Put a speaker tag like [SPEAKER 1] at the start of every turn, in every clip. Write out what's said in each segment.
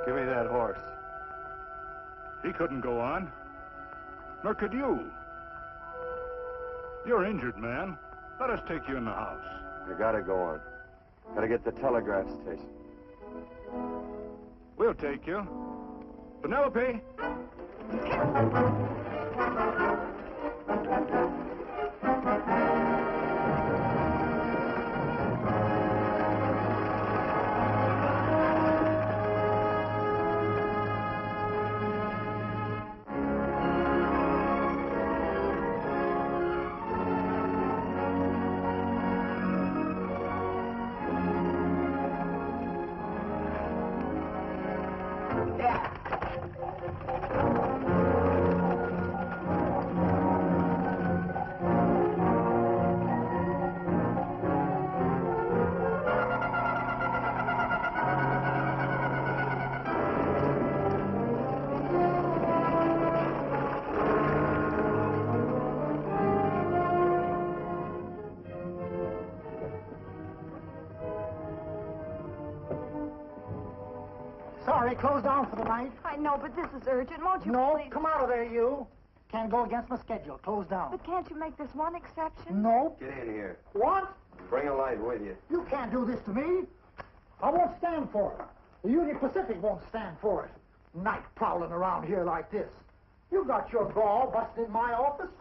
[SPEAKER 1] Give me that horse.
[SPEAKER 2] He couldn't go on. Nor could you. You're injured, man. Let us take you in the house.
[SPEAKER 1] You gotta go on. Gotta get to the telegraph station.
[SPEAKER 2] We'll take you. Penelope!
[SPEAKER 3] Sorry, closed down for the night.
[SPEAKER 4] I know, but this is urgent. Won't you
[SPEAKER 3] No,
[SPEAKER 4] please?
[SPEAKER 3] come out of there, you. Can't go against my schedule. Closed down.
[SPEAKER 4] But can't you make this one exception?
[SPEAKER 3] No.
[SPEAKER 1] Get in here.
[SPEAKER 3] What?
[SPEAKER 1] Bring a light with you.
[SPEAKER 3] You can't do this to me. I won't stand for it. The Union Pacific won't stand for it. Night prowling around here like this. You got your gall busting in my office?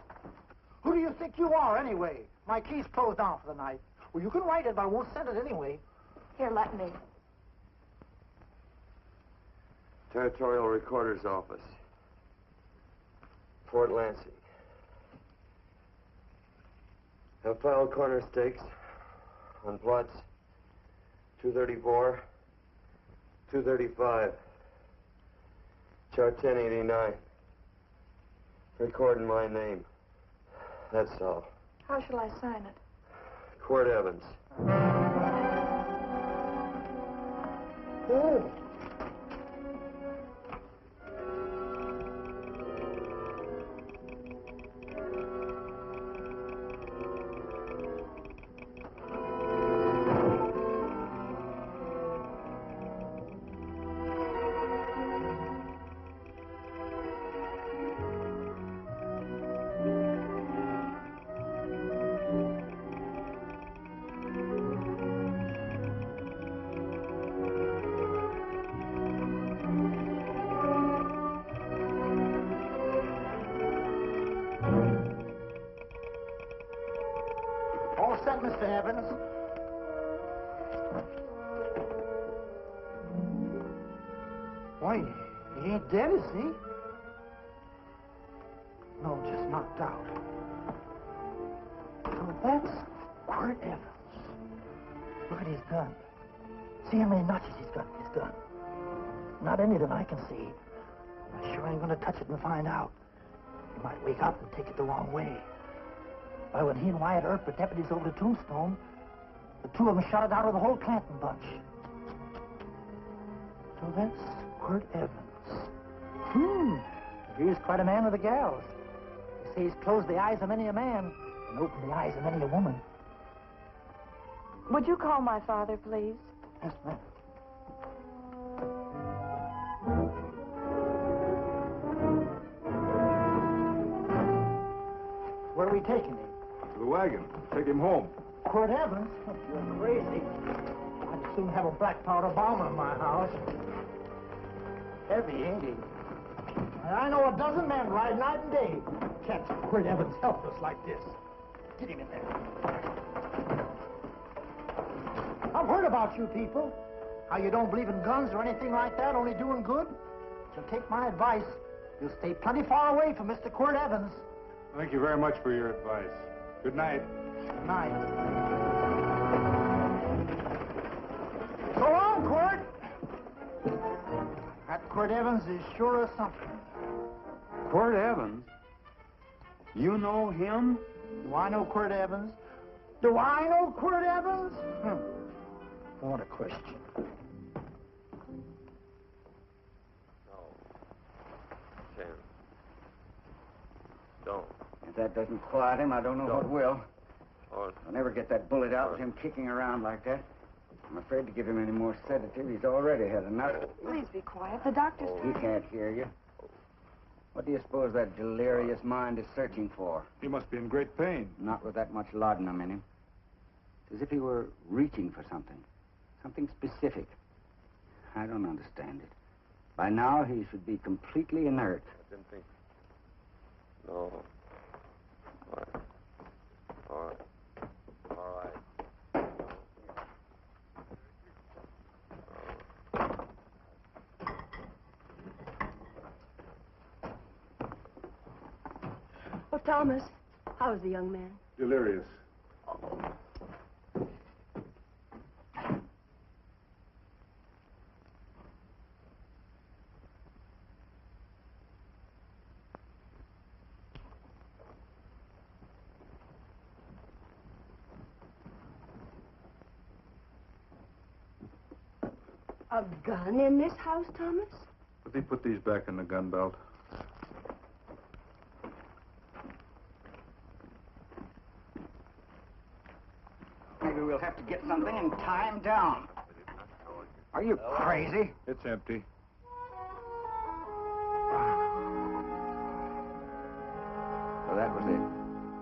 [SPEAKER 3] Who do you think you are, anyway? My key's closed down for the night. Well, you can write it, but I won't send it anyway.
[SPEAKER 4] Here, let me.
[SPEAKER 1] Territorial Recorder's Office. Fort Lansing. Have filed corner stakes on plots 234, 235, chart 1089. Recording my name. That's all.
[SPEAKER 4] How shall I sign it?
[SPEAKER 1] Quirt Evans.
[SPEAKER 3] Oh. All set, Mr. Evans. Why, he ain't dead, is he? No, just knocked out. So that's Quirt Evans. Look at his gun. See how many notches he's got in his gun. Not any that I can see. I sure ain't gonna touch it and find out. He might wake up and take it the wrong way. Why, when he and Wyatt Earp were deputies over to Tombstone, the two of them shot it out of the whole Clanton bunch. So that's Quirt Evans. He's quite a man with the gals. They say he's closed the eyes of many a man and opened the eyes of many a woman.
[SPEAKER 4] Would you call my father, please?
[SPEAKER 3] Yes, ma'am. Where are we taking him?
[SPEAKER 2] To the wagon. Take him home.
[SPEAKER 3] Quirt Evans? You're crazy. I'd soon have a black powder bomber in my house. Heavy, ain't he? I know a dozen men ride night and day. Can't Quirt Evans helpless like this. Get him in there. I've heard about you people. How you don't believe in guns or anything like that, only doing good. So take my advice. You'll stay plenty far away from Mr. Quirt Evans.
[SPEAKER 2] Thank you very much for your advice. Good night.
[SPEAKER 3] Good night. So long, Quirt. That Quirt Evans is sure of something.
[SPEAKER 5] Quirt Evans? You know him?
[SPEAKER 3] Do I know Quirt Evans? Do I know Quirt Evans? What a question.
[SPEAKER 1] No. Sam. Don't.
[SPEAKER 6] If that doesn't quiet him, I don't know what will.
[SPEAKER 1] Or
[SPEAKER 6] I'll never get that bullet out with him kicking around like that. I'm afraid to give him any more sedative. He's already had enough.
[SPEAKER 4] Please be quiet. The doctor's...
[SPEAKER 6] He can't hear you. What do you suppose that delirious mind is searching for?
[SPEAKER 2] He must be in great pain.
[SPEAKER 6] Not with that much laudanum in him. It's as if he were reaching for something. Something specific. I don't understand it. By now, he should be completely inert.
[SPEAKER 1] I didn't think... No. All right. All right. All right.
[SPEAKER 7] Oh, Thomas, how is the young man?
[SPEAKER 2] Delirious.
[SPEAKER 7] A gun in this house, Thomas?
[SPEAKER 2] Let me put these back in the gun belt.
[SPEAKER 6] Maybe we'll have to get something and tie him down. Are you crazy?
[SPEAKER 2] It's empty.
[SPEAKER 6] So that was it.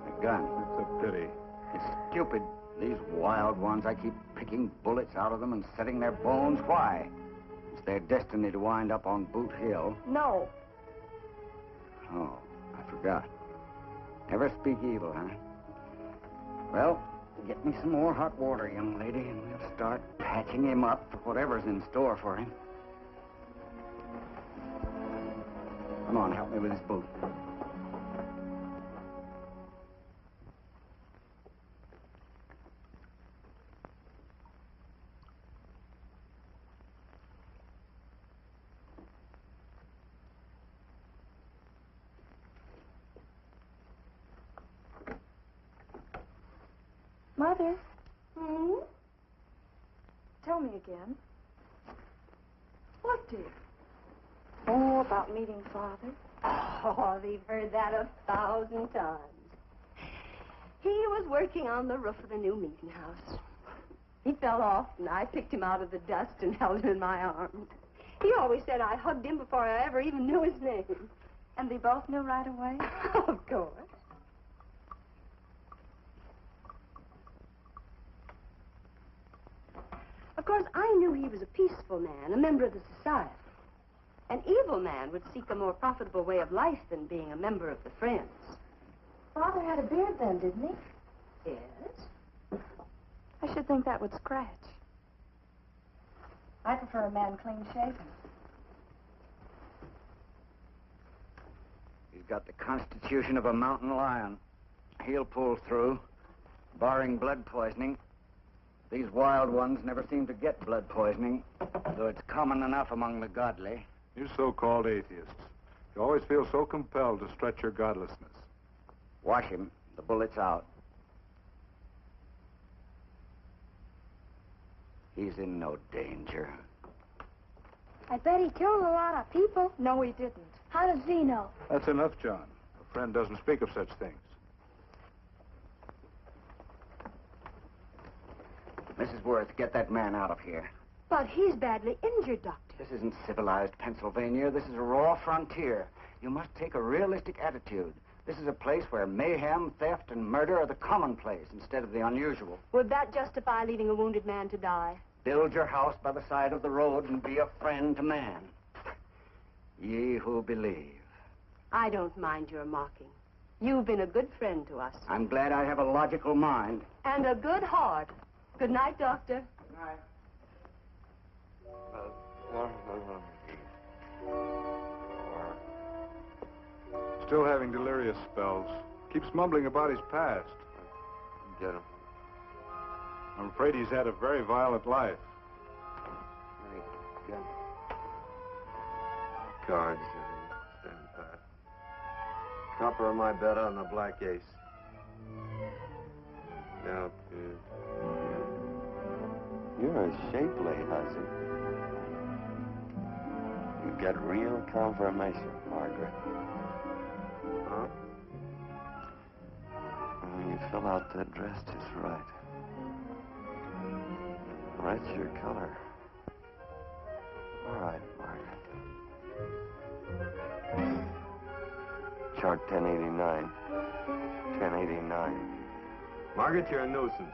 [SPEAKER 6] A gun.
[SPEAKER 2] It's a pity.
[SPEAKER 6] It's stupid. These wild ones, I keep picking bullets out of them and setting their bones. Why? It's their destiny to wind up on Boot Hill.
[SPEAKER 4] No.
[SPEAKER 6] Oh, I forgot. Never speak evil, huh? Well, get me some more hot water, young lady, and we'll start patching him up for whatever's in store for him. Come on, help me with his boot.
[SPEAKER 4] Mother? Tell me again.
[SPEAKER 7] What, dear?
[SPEAKER 4] Oh, about meeting Father.
[SPEAKER 7] Oh, they've heard that 1,000 times. He was working on the roof of the new meeting house. He fell off, and I picked him out of the dust and held him in my arms. He always said I hugged him before I ever even knew his name.
[SPEAKER 4] And they both knew right away?
[SPEAKER 7] Of course. Of course, I knew he was a peaceful man, a member of the society. An evil man would seek a more profitable way of life than being a member of the Friends.
[SPEAKER 4] Father had a beard then, didn't he?
[SPEAKER 7] Yes?
[SPEAKER 4] I should think that would scratch. I prefer a man clean shaven.
[SPEAKER 6] He's got the constitution of a mountain lion. He'll pull through, barring blood poisoning. These wild ones never seem to get blood poisoning, though it's common enough among the godly.
[SPEAKER 2] You so-called atheists. You always feel so compelled to stretch your godlessness.
[SPEAKER 6] Watch him. The bullet's out. He's in no danger.
[SPEAKER 4] I bet he killed a lot of people. No, he didn't. How does he know?
[SPEAKER 2] That's enough, John. A friend doesn't speak of such things.
[SPEAKER 6] Mrs. Worth, get that man out of here.
[SPEAKER 7] But he's badly injured, Doctor.
[SPEAKER 6] This isn't civilized Pennsylvania. This is a raw frontier. You must take a realistic attitude. This is a place where mayhem, theft, and murder are the commonplace instead of the unusual.
[SPEAKER 7] Would that justify leaving a wounded man to die?
[SPEAKER 6] Build your house by the side of the road and be a friend to man. Ye who believe.
[SPEAKER 7] I don't mind your mocking. You've been a good friend to us.
[SPEAKER 6] I'm glad I have a logical mind.
[SPEAKER 7] And a good heart. Good night, Doctor.
[SPEAKER 6] Good night.
[SPEAKER 2] Still having delirious spells. Keeps mumbling about his past.
[SPEAKER 1] Get him.
[SPEAKER 2] I'm afraid he's had a very violent life.
[SPEAKER 1] Get him. Guards. Stand pat. Copper on my bed on the black ace. Now, you're a shapely hussy. You get real confirmation, Margaret. Huh? When you fill out that dress just right. That's your color. All right, Margaret. Chart 1089. 1089. Margaret, you're a nuisance.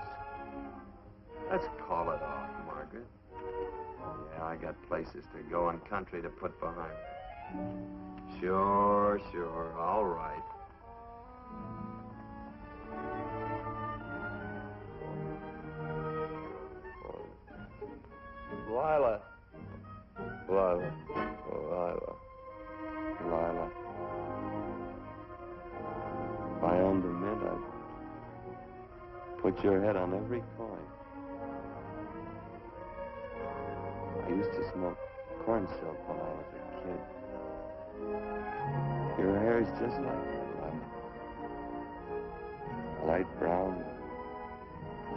[SPEAKER 1] Let's call it off, Margaret. Yeah, I got places to go and country to put behind me. Sure, sure. All right. Lila. Lila. Lila. Lila. If I owned a mint, I'd put your head on every coin. I used to smoke corn silk when I was a kid. Your hair's just like it, Lila. Light brown,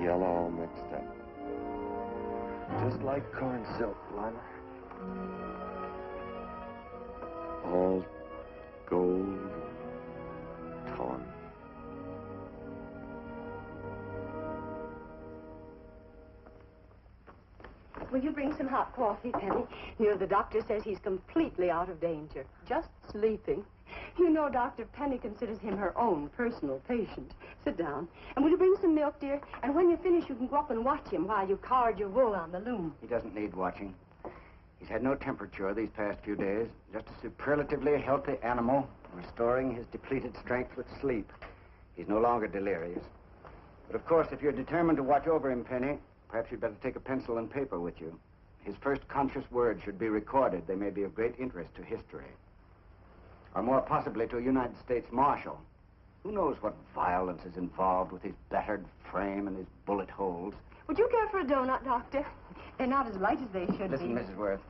[SPEAKER 1] yellow all mixed up. Just like corn silk, Lila. All gold and torn.
[SPEAKER 7] Will you bring some hot coffee, Penny? You know, the doctor says he's completely out of danger. Just sleeping. You know, Dr. Penny considers him her own personal patient. Sit down. And will you bring some milk, dear? And when you finish, you can go up and watch him while you card your wool on the loom.
[SPEAKER 6] He doesn't need watching. He's had no temperature these past few days. Just a superlatively healthy animal, restoring his depleted strength with sleep. He's no longer delirious. But of course, if you're determined to watch over him, Penny, perhaps you'd better take a pencil and paper with you. His first conscious words should be recorded. They may be of great interest to history. Or more possibly to a United States Marshal. Who knows what violence is involved with his battered frame and his bullet holes.
[SPEAKER 7] Would you care for a donut, Doctor? They're not as light as they should be.
[SPEAKER 6] Listen, Mrs. Worth.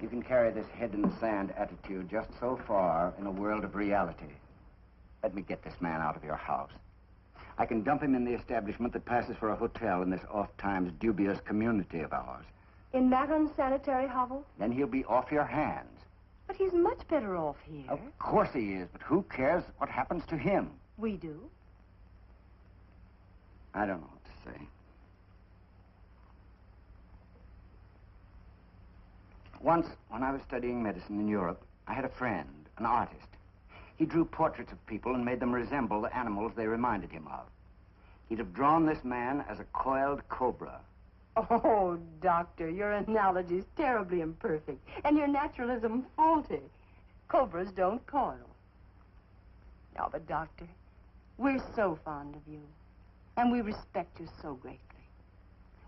[SPEAKER 6] You can carry this head-in-the-sand attitude just so far in a world of reality. Let me get this man out of your house. I can dump him in the establishment that passes for a hotel in this oft-times dubious community of ours.
[SPEAKER 7] In that unsanitary hovel?
[SPEAKER 6] Then he'll be off your hands.
[SPEAKER 7] But he's much better off here.
[SPEAKER 6] Of course he is, but who cares what happens to him?
[SPEAKER 7] We do.
[SPEAKER 6] I don't know what to say. Once, when I was studying medicine in Europe, I had a friend, an artist. He drew portraits of people and made them resemble the animals they reminded him of. He'd have drawn this man as a coiled cobra.
[SPEAKER 7] Oh, Doctor, your analogy's terribly imperfect, and your naturalism faulty. Cobras don't coil. Now, but, Doctor, we're so fond of you, and we respect you so greatly.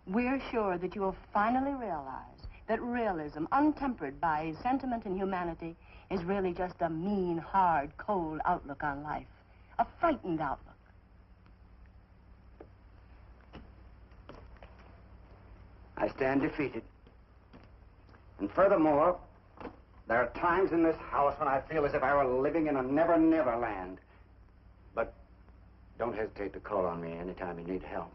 [SPEAKER 7] We're sure that you will finally realize that realism, untempered by sentiment and humanity, is really just a mean, hard, cold outlook on life. A frightened outlook.
[SPEAKER 6] I stand defeated. And furthermore, there are times in this house when I feel as if I were living in a never-never land. But don't hesitate to call on me anytime you need help.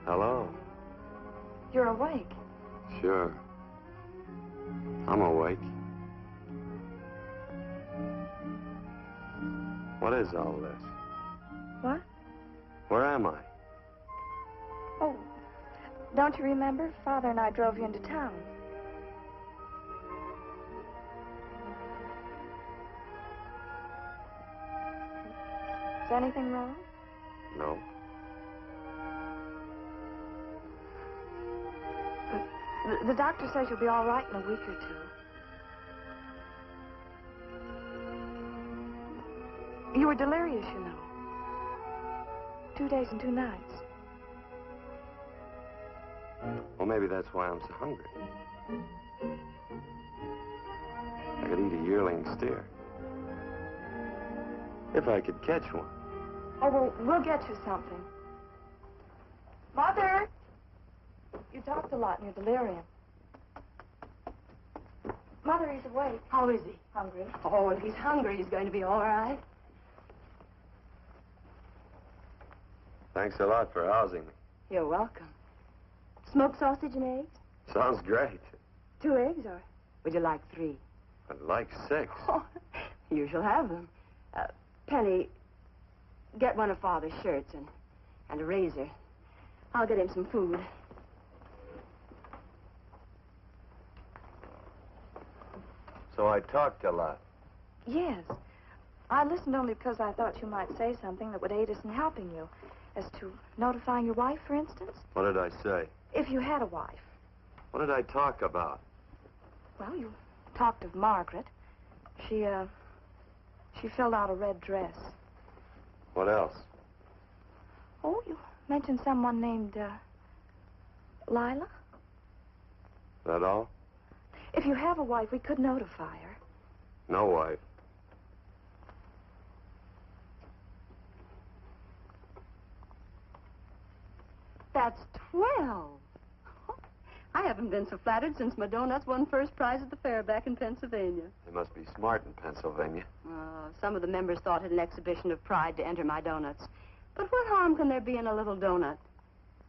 [SPEAKER 1] Hello?
[SPEAKER 4] You're awake.
[SPEAKER 1] Sure. I'm awake. What is all this?
[SPEAKER 4] What?
[SPEAKER 1] Where am I?
[SPEAKER 4] Oh, don't you remember? Father and I drove you into town. Is anything wrong?
[SPEAKER 1] No.
[SPEAKER 4] The doctor says you'll be all right in a week or two. You were delirious, you know. 2 days and 2 nights.
[SPEAKER 1] Well, maybe that's why I'm so hungry. I could eat a yearling steer. If I could catch one.
[SPEAKER 4] Oh, well, we'll get you something. Mother! You talked a lot in your delirium. Mother, he's awake.
[SPEAKER 7] How is he?
[SPEAKER 4] Hungry.
[SPEAKER 7] Oh, if he's hungry, he's going to be all right.
[SPEAKER 1] Thanks a lot for housing me.
[SPEAKER 7] You're welcome. Smoked sausage and eggs?
[SPEAKER 1] Sounds great.
[SPEAKER 7] 2 eggs, or would you like 3?
[SPEAKER 1] I'd like 6.
[SPEAKER 7] Oh, you shall have them. Penny, get one of Father's shirts and a razor. I'll get him some food.
[SPEAKER 1] So I talked a lot.
[SPEAKER 4] Yes. I listened only because I thought you might say something that would aid us in helping you. As to notifying your wife, for instance?
[SPEAKER 1] What did I say?
[SPEAKER 4] If you had a wife.
[SPEAKER 1] What did I talk about?
[SPEAKER 4] Well, you talked of Margaret. She filled out a red dress.
[SPEAKER 1] What else?
[SPEAKER 4] Oh, you mentioned someone named, Lila?
[SPEAKER 1] That all?
[SPEAKER 4] If you have a wife, we could notify her.
[SPEAKER 1] No wife.
[SPEAKER 7] That's 12. I haven't been so flattered since my donuts won first prize at the fair back in Pennsylvania.
[SPEAKER 1] They must be smart in Pennsylvania.
[SPEAKER 7] Some of the members thought it an exhibition of pride to enter my donuts. But what harm can there be in a little donut?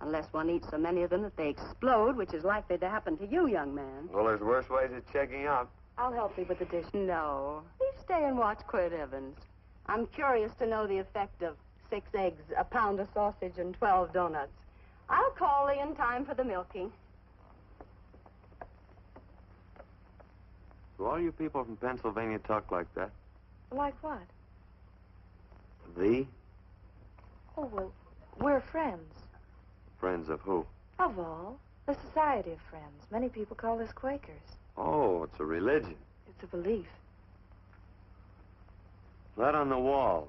[SPEAKER 7] Unless one eats so many of them that they explode, which is likely to happen to you, young man.
[SPEAKER 1] Well, there's worse ways of checking out.
[SPEAKER 4] I'll help you with the dish.
[SPEAKER 7] No. You stay and watch Quirt Evans. I'm curious to know the effect of 6 eggs, a pound of sausage, and 12 donuts. I'll call you in time for the milking.
[SPEAKER 1] Do all you people from Pennsylvania talk like that?
[SPEAKER 4] Like what?
[SPEAKER 1] The?
[SPEAKER 4] Oh, well, we're friends.
[SPEAKER 1] Friends of who?
[SPEAKER 4] Of all. The Society of Friends. Many people call us Quakers.
[SPEAKER 1] Oh, it's a religion.
[SPEAKER 4] It's a belief.
[SPEAKER 1] That on the wall.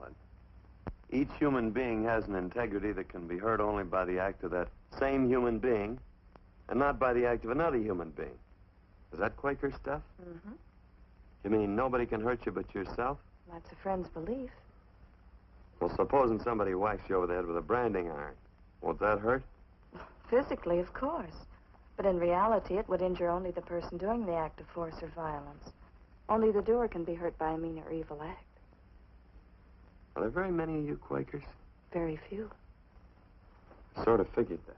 [SPEAKER 1] Each human being has an integrity that can be hurt only by the act of that same human being, and not by the act of another human being. Is that Quaker stuff?
[SPEAKER 4] Mm-hmm.
[SPEAKER 1] You mean nobody can hurt you but yourself?
[SPEAKER 4] That's a friend's belief.
[SPEAKER 1] Well, supposing somebody whacks you over the head with a branding iron. Won't that hurt?
[SPEAKER 4] Physically, of course. But in reality, it would injure only the person doing the act of force or violence. Only the doer can be hurt by a mean or evil act.
[SPEAKER 1] Are there very many of you Quakers?
[SPEAKER 4] Very few.
[SPEAKER 1] I sort of figured that.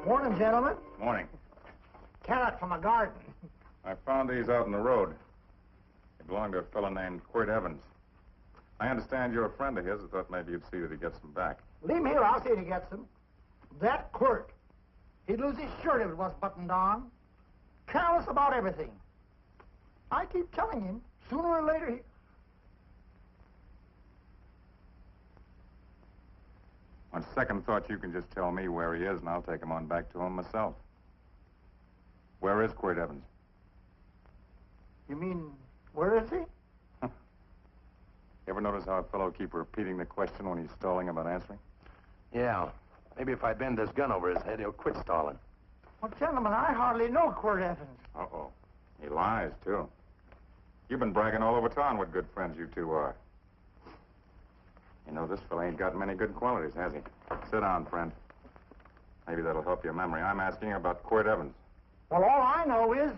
[SPEAKER 3] Morning, gentlemen.
[SPEAKER 2] Morning.
[SPEAKER 3] Carrot from a garden.
[SPEAKER 2] I found these out in the road. They belong to a fellow named Quirt Evans. I understand you're a friend of his. I thought maybe you'd see that he gets them back.
[SPEAKER 3] Leave him here. I'll see if he gets them. That Quirt. He'd lose his shirt if it was buttoned on. Careless about everything. I keep telling him, sooner or later he...
[SPEAKER 2] On second thought, you can just tell me where he is, and I'll take him on back to him myself. Where is Quirt Evans?
[SPEAKER 3] You mean, where is he?
[SPEAKER 2] You ever notice how a fellow keeps repeating the question when he's stalling about answering?
[SPEAKER 1] Yeah. Maybe if I bend this gun over his head, he'll quit stalling.
[SPEAKER 3] Well, gentlemen, I hardly know Quirt Evans.
[SPEAKER 2] Uh-oh. He lies, too. You've been bragging all over town what good friends you two are. You know, this fellow ain't got many good qualities, has he? Sit down, friend. Maybe that'll help your memory. I'm asking about Quirt Evans.
[SPEAKER 3] Well, all I know is...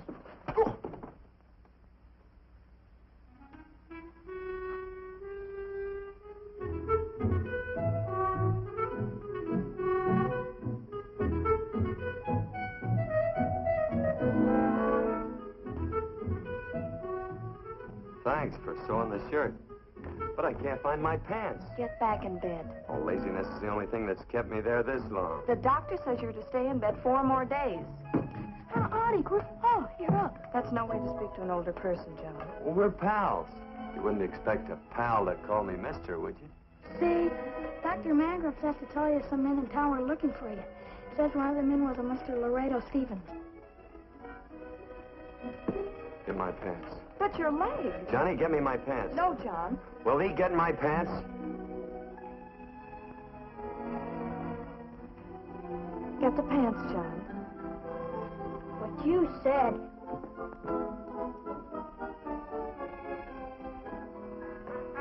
[SPEAKER 1] Thanks for sewing the shirt. But I can't find my pants.
[SPEAKER 4] Get back in bed.
[SPEAKER 1] Oh, laziness is the only thing that's kept me there this long.
[SPEAKER 4] The doctor says you're to stay in bed 4 more days. Artie, oh, you're up. That's no way to speak to an older person, gentlemen.
[SPEAKER 1] Well, we're pals. You wouldn't expect a pal to call me mister, would you?
[SPEAKER 4] See, Dr. Mangrove has to tell you some men in town are looking for you. Says one of the men was a Mr. Laredo Stevens.
[SPEAKER 1] Get my pants.
[SPEAKER 4] But your leg.
[SPEAKER 1] Johnny, get me my pants.
[SPEAKER 4] No, John.
[SPEAKER 1] Will he get my pants?
[SPEAKER 4] Get the pants, John.
[SPEAKER 7] What you said.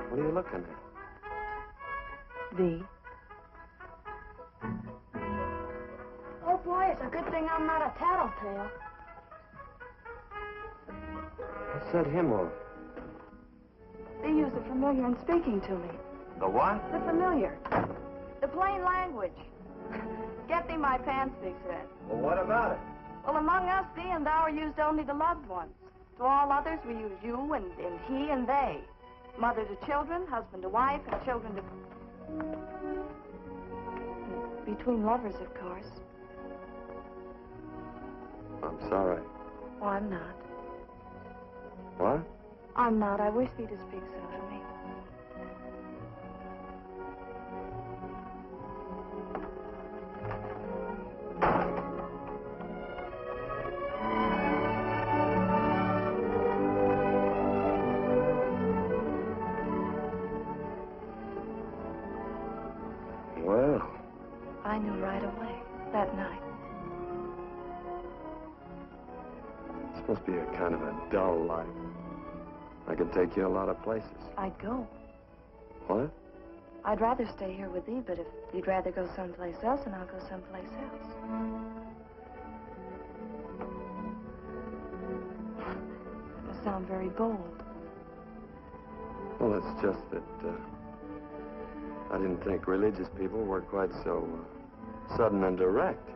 [SPEAKER 1] What are you looking at?
[SPEAKER 4] V.
[SPEAKER 7] Oh, boy, it's a good thing I'm not a tattletale.
[SPEAKER 1] What's that hymn of?
[SPEAKER 4] They use the familiar in speaking to me.
[SPEAKER 1] The what?
[SPEAKER 4] The familiar. The plain language. Get thee my pants, they said.
[SPEAKER 1] Well, what about it?
[SPEAKER 4] Well, among us, thee and thou are used only to loved ones. To all others, we use you and he and they. Mother to children, husband to wife, and children to... Between lovers, of course.
[SPEAKER 1] I'm sorry.
[SPEAKER 4] Oh, I'm not.
[SPEAKER 1] What?
[SPEAKER 4] I'm not. I wish thee to speak so to me.
[SPEAKER 1] Well,
[SPEAKER 4] I knew right away, that night.
[SPEAKER 1] this must be a kind of a dull life. I could take you a lot of places.
[SPEAKER 4] I'd go.
[SPEAKER 1] What?
[SPEAKER 4] I'd rather stay here with thee, but if you'd rather go someplace else, then I'll go someplace else. You sound very bold.
[SPEAKER 1] Well, it's just that I didn't think religious people were quite so sudden and direct.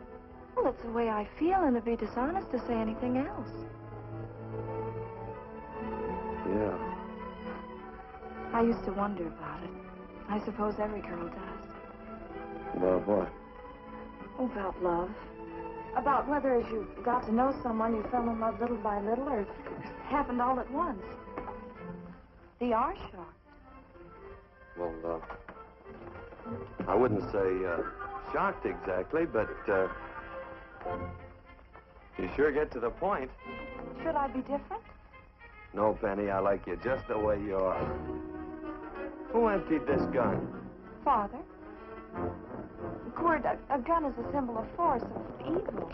[SPEAKER 4] Well, it's the way I feel, and it'd be dishonest to say anything else.
[SPEAKER 1] Yeah.
[SPEAKER 4] I used to wonder about it. I suppose every girl does.
[SPEAKER 1] About what?
[SPEAKER 4] Oh, about love. About whether as you got to know someone, you fell in love little by little, or it happened all at once. They are shocked.
[SPEAKER 1] Well, I wouldn't say shocked exactly, but you sure get to the point.
[SPEAKER 4] Should I be different?
[SPEAKER 1] No, Penny, I like you just the way you are. Who emptied this gun?
[SPEAKER 4] Father? Quirt, a gun is a symbol of force, of evil.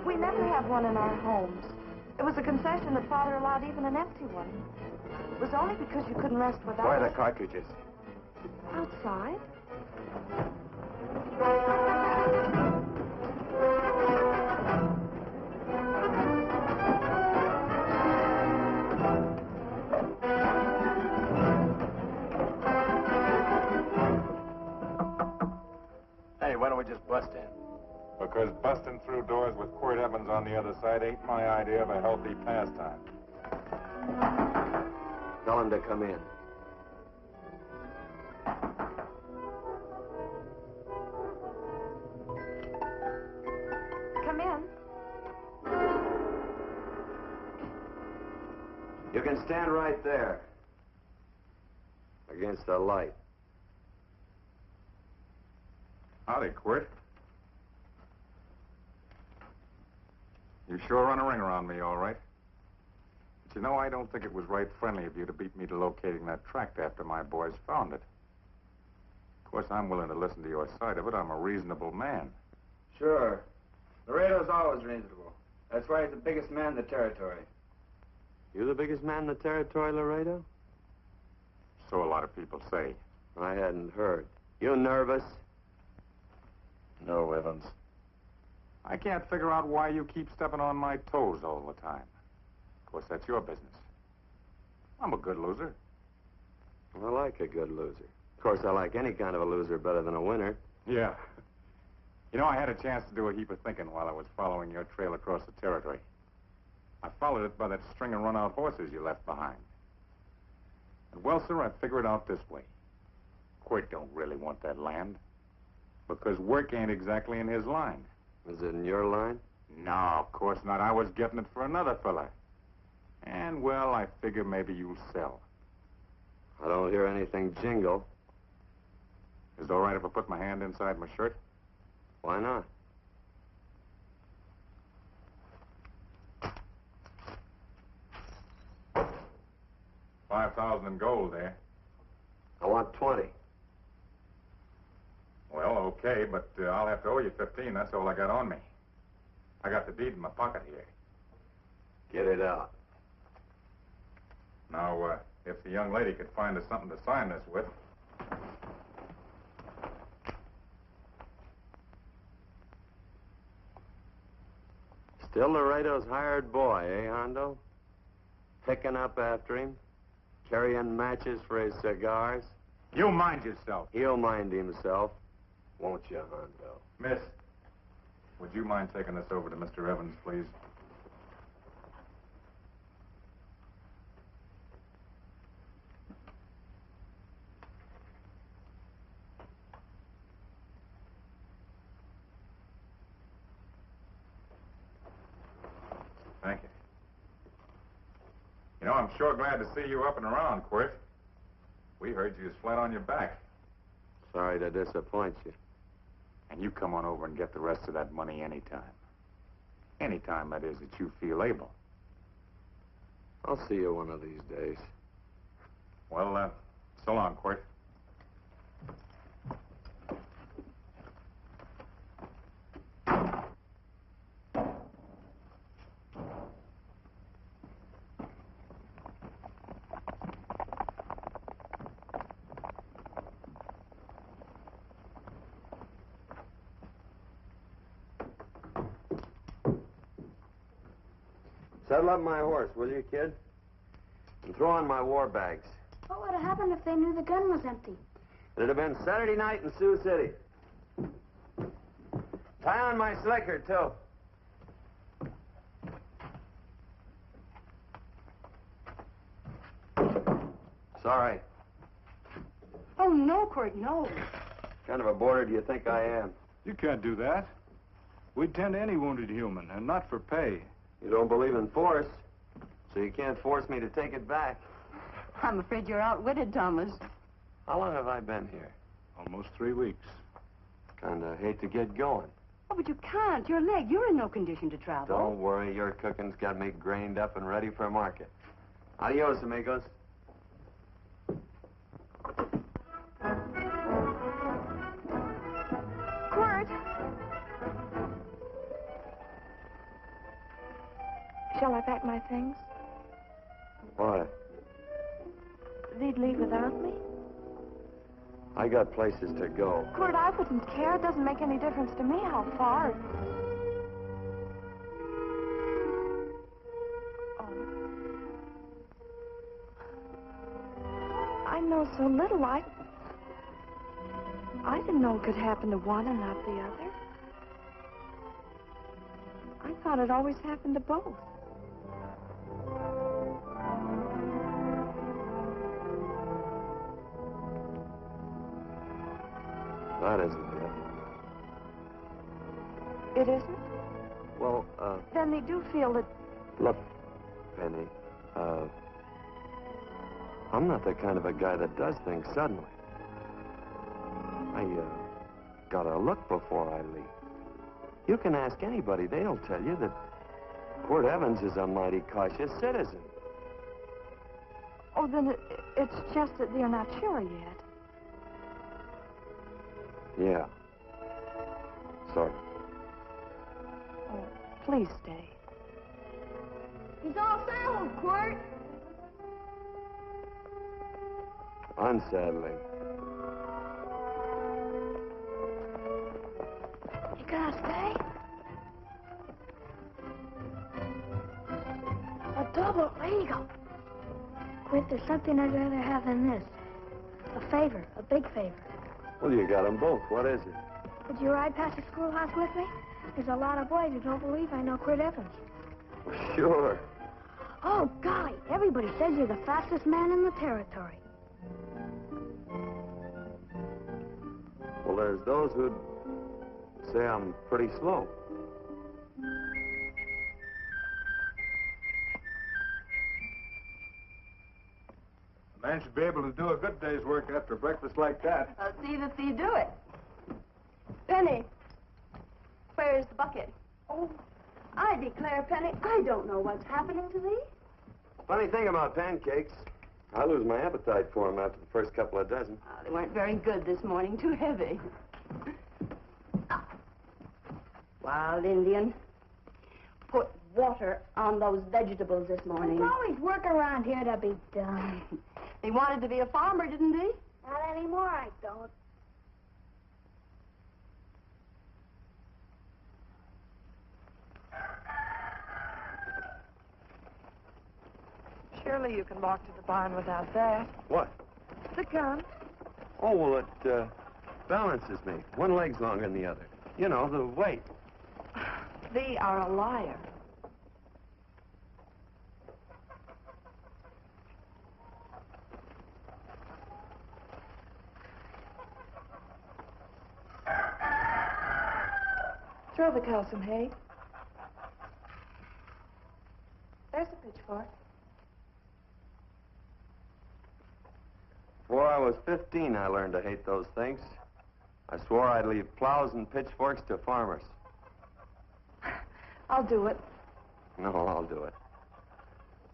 [SPEAKER 4] We never have one in our homes. It was a concession that Father allowed even an empty one. It was only because you couldn't rest without
[SPEAKER 2] Where are
[SPEAKER 4] it.
[SPEAKER 2] the cartridges?
[SPEAKER 4] Outside?
[SPEAKER 5] Hey, why don't we just bust in?
[SPEAKER 2] Because busting through doors with Quirt Evans on the other side ain't my idea of a healthy pastime.
[SPEAKER 1] Tell him to come in.
[SPEAKER 4] Come in.
[SPEAKER 1] You can stand right there. Against the light.
[SPEAKER 2] Howdy, Quirt. You sure run a ring around me, all right. But you know, I don't think it was right friendly of you to beat me to locating that tract after my boys found it. Of course, I'm willing to listen to your side of it. I'm a reasonable man.
[SPEAKER 5] Sure. Laredo's always reasonable. That's why he's the biggest man in the territory.
[SPEAKER 1] You the biggest man in the territory, Laredo?
[SPEAKER 2] So a lot of people say.
[SPEAKER 1] I hadn't heard. You nervous?
[SPEAKER 2] No, Evans. I can't figure out why you keep stepping on my toes all the time. Of course, that's your business. I'm a good loser.
[SPEAKER 1] I like a good loser. Of course, I like any kind of a loser better than a winner.
[SPEAKER 2] Yeah. You know, I had a chance to do a heap of thinking while I was following your trail across the territory. I followed it by that string of run-out horses you left behind. And, well, sir, I figured it out this way. Quirt don't really want that land. Because work ain't exactly in his line.
[SPEAKER 1] Is it in your line?
[SPEAKER 2] No, of course not. I was getting it for another fella. And, well, I figure maybe you'll sell.
[SPEAKER 1] I don't hear anything jingle.
[SPEAKER 2] Is it all right if I put my hand inside my shirt?
[SPEAKER 1] Why not?
[SPEAKER 2] $5,000 in gold there.
[SPEAKER 1] I want 20.
[SPEAKER 2] Well, okay, but I'll have to owe you 15. That's all I got on me. I got the deed in my pocket here.
[SPEAKER 1] Get it out.
[SPEAKER 2] Now, if the young lady could find us something to sign this with.
[SPEAKER 1] Still Laredo's hired boy, eh, Hondo? Picking up after him, carrying matches for his cigars.
[SPEAKER 2] You mind yourself.
[SPEAKER 1] He'll mind himself, won't you, Hondo?
[SPEAKER 2] Miss, would you mind taking this over to Mr. Evans, please? Thank you. You know, I'm sure glad to see you up and around, Quirt. We heard you was flat on your back.
[SPEAKER 1] Sorry to disappoint you.
[SPEAKER 2] And you come on over and get the rest of that money anytime. Anytime, that is, that you feel able.
[SPEAKER 1] I'll see you one of these days.
[SPEAKER 2] Well, so long, Quirt.
[SPEAKER 1] Saddle up my horse, will you, kid? And throw on my war bags.
[SPEAKER 8] What would have happened if they knew the gun was empty?
[SPEAKER 1] It'd have been Saturday night in Sioux City. Tie on my slicker, too. Sorry.
[SPEAKER 7] Oh, no, Quirt, no.
[SPEAKER 1] What kind of a boarder do you think I am?
[SPEAKER 9] You can't do that. We'd tend to any wounded human, and not for pay.
[SPEAKER 1] You don't believe in force, so you can't force me to take it back.
[SPEAKER 7] I'm afraid you're outwitted, Thomas.
[SPEAKER 1] How long have I been here?
[SPEAKER 9] Almost 3 weeks.
[SPEAKER 1] Kinda hate to get going.
[SPEAKER 7] Oh, but you can't. Your leg. You're in no condition to travel.
[SPEAKER 1] Don't worry, your cooking's got me grained up and ready for market. Adios, amigos.
[SPEAKER 4] Quirt! Shall I pack my things?
[SPEAKER 1] Why?
[SPEAKER 4] They'd leave without me?
[SPEAKER 1] I got places to go.
[SPEAKER 4] Quirt, I wouldn't care. It doesn't make any difference to me how far. Oh. I know so little. I didn't know it could happen to one and not the other. I thought it always happened to both.
[SPEAKER 1] That isn't it.
[SPEAKER 4] It isn't?
[SPEAKER 1] Well,
[SPEAKER 4] Then they do feel that...
[SPEAKER 1] look, Penny, I'm not the kind of a guy that does things suddenly. I, gotta look before I leave. You can ask anybody. They'll tell you that Quirt Evans is a mighty cautious citizen.
[SPEAKER 4] Oh, then it's just that they're not sure yet.
[SPEAKER 1] Yeah. Sort of.
[SPEAKER 4] Oh, please stay.
[SPEAKER 8] He's all saddled, Quirt.
[SPEAKER 1] Unsaddling.
[SPEAKER 8] You gonna stay? A double eagle. Quirt, there's something I'd rather have than this. A favor, a big favor.
[SPEAKER 1] Well, you got them both. What is it?
[SPEAKER 8] Would you ride past the schoolhouse with me? There's a lot of boys who don't believe I know Quirt Evans.
[SPEAKER 1] Well, sure.
[SPEAKER 8] Oh, golly, everybody says you're the fastest man in the territory.
[SPEAKER 1] Well, there's those who'd say I'm pretty slow.
[SPEAKER 9] A man should be able to do a good day's work after breakfast like that.
[SPEAKER 7] I'll see that you do it. Penny, Where's the bucket? Oh, I declare, Penny, I don't know what's happening to thee.
[SPEAKER 1] Funny thing about pancakes, I lose my appetite for them after the first couple of dozen.
[SPEAKER 7] Oh, they weren't very good this morning. Too heavy. Wild Indian. Put water on those vegetables this morning.
[SPEAKER 8] There's always work around here to be done.
[SPEAKER 7] He wanted to be a farmer, didn't he?
[SPEAKER 8] Not anymore, I don't.
[SPEAKER 4] Surely you can walk to the barn without that.
[SPEAKER 1] What?
[SPEAKER 4] The gun.
[SPEAKER 1] Oh, well, it balances me. One leg's longer than the other. You know, the weight.
[SPEAKER 4] Thee are a liar. Throw the cow some hay. There's a pitchfork.
[SPEAKER 1] Before I was 15, I learned to hate those things. I swore I'd leave plows and pitchforks to farmers.
[SPEAKER 4] I'll do it.
[SPEAKER 1] No, I'll do it.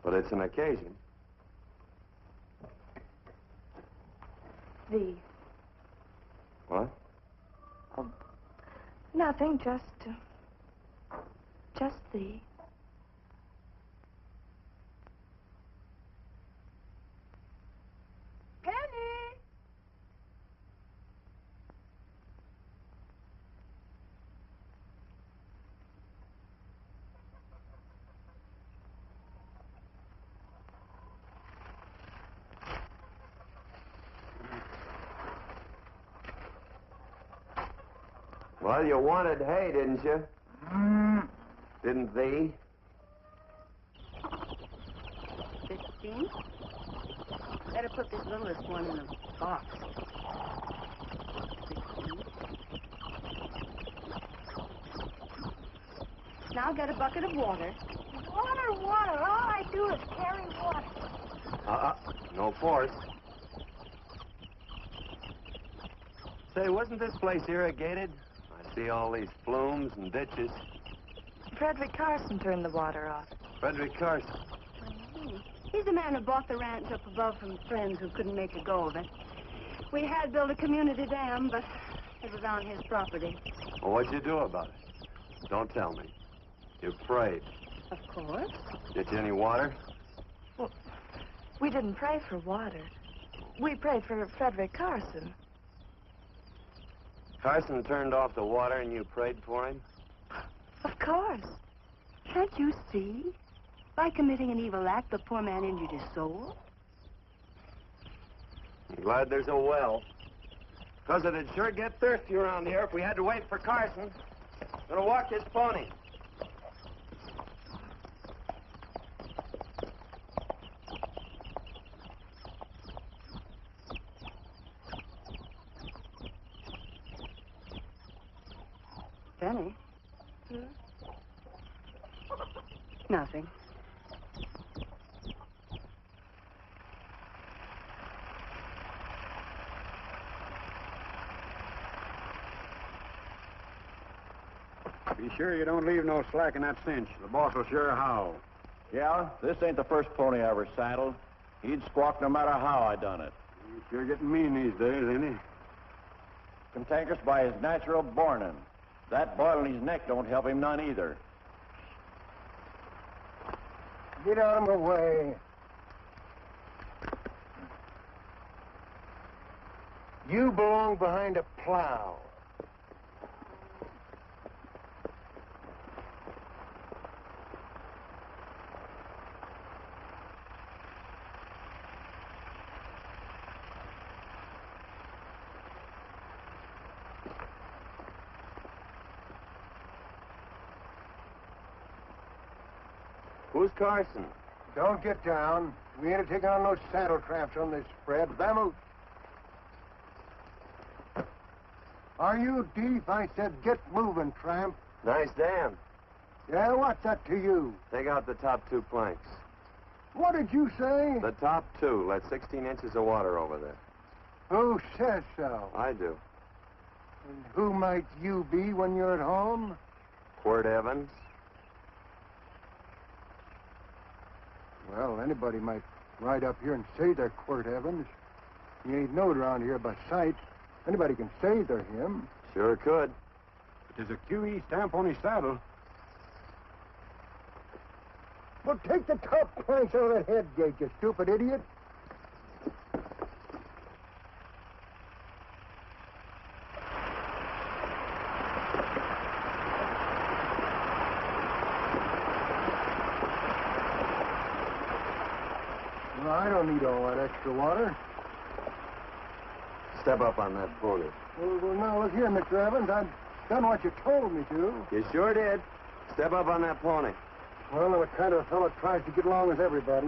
[SPEAKER 1] But it's an occasion.
[SPEAKER 4] Thee.
[SPEAKER 1] What?
[SPEAKER 4] Oh, nothing, just thee.
[SPEAKER 8] Penny!
[SPEAKER 1] Well, you wanted hay, didn't you? Didn't thee?
[SPEAKER 7] 15? Better put this littlest one in a box. 16. Now get a bucket of water.
[SPEAKER 8] Water, water. All I do is carry water.
[SPEAKER 1] No force. Say, wasn't this place irrigated? I see all these flumes and ditches.
[SPEAKER 4] Frederick Carson turned the water off.
[SPEAKER 1] Frederick Carson.
[SPEAKER 7] He's the man who bought the ranch up above from friends who couldn't make a go of it. We had built a community dam, but it was on his property.
[SPEAKER 1] Well, what'd you do about it? Don't tell me. You prayed.
[SPEAKER 7] Of course.
[SPEAKER 1] Get you any water?
[SPEAKER 4] Well, we didn't pray for water. We prayed for Frederick Carson.
[SPEAKER 1] Carson turned off the water and you prayed for him?
[SPEAKER 7] Of course. Can't you see? By committing an evil act, the poor man injured his soul.
[SPEAKER 1] I'm glad there's a well. Because it'd sure get thirsty around here if we had to wait for Carson. Gonna walk his pony.
[SPEAKER 7] Penny? Nothing.
[SPEAKER 10] Be sure you don't leave no slack in that cinch. The boss will sure howl.
[SPEAKER 11] Yeah, this ain't the first pony I ever saddled. He'd squawk no matter how I done it.
[SPEAKER 10] He's sure getting mean these days, ain't he?
[SPEAKER 11] Cantankerous by his natural bornin'. That boil in his neck don't help him none either.
[SPEAKER 3] Get out of my way. You belong behind a plow.
[SPEAKER 1] Who's Carson?
[SPEAKER 3] Don't get down. We ain't taking on no saddle tramps on this spread. Vamoose. Are you deep? I said get moving, tramp.
[SPEAKER 1] Nice dam.
[SPEAKER 3] Yeah, what's that to you?
[SPEAKER 1] Take out the top 2 planks.
[SPEAKER 3] What did you say?
[SPEAKER 1] The top 2. Let 16 inches of water over there.
[SPEAKER 3] Who says so?
[SPEAKER 1] I do.
[SPEAKER 3] And who might you be when you're at home?
[SPEAKER 1] Quirt Evans?
[SPEAKER 10] Well, anybody might ride up here and say they're Quirt Evans. He ain't knowed around here by sight. Anybody can say they're him.
[SPEAKER 1] Sure could.
[SPEAKER 10] But there's a QE stamp on his saddle. Well, take the top planks out of that head gate, you stupid idiot. Well, I don't need all that extra water.
[SPEAKER 1] Step up on that pony.
[SPEAKER 10] Well, now, look here, Mr. Evans. I've done what you told me to.
[SPEAKER 1] You sure did. Step up on that pony.
[SPEAKER 10] Well, I'm the kind of fellow that tries to get along with everybody.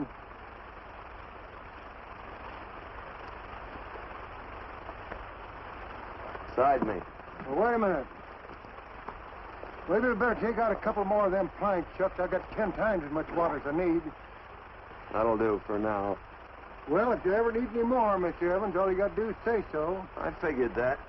[SPEAKER 1] Side me.
[SPEAKER 10] Well, wait a minute. Maybe we better take out a couple more of them planks, Chuck. I got 10 times as much water as I need.
[SPEAKER 1] That'll do for now.
[SPEAKER 10] Well, if you ever need any more, Mr. Evans, all you got to do is say so.
[SPEAKER 1] I figured that.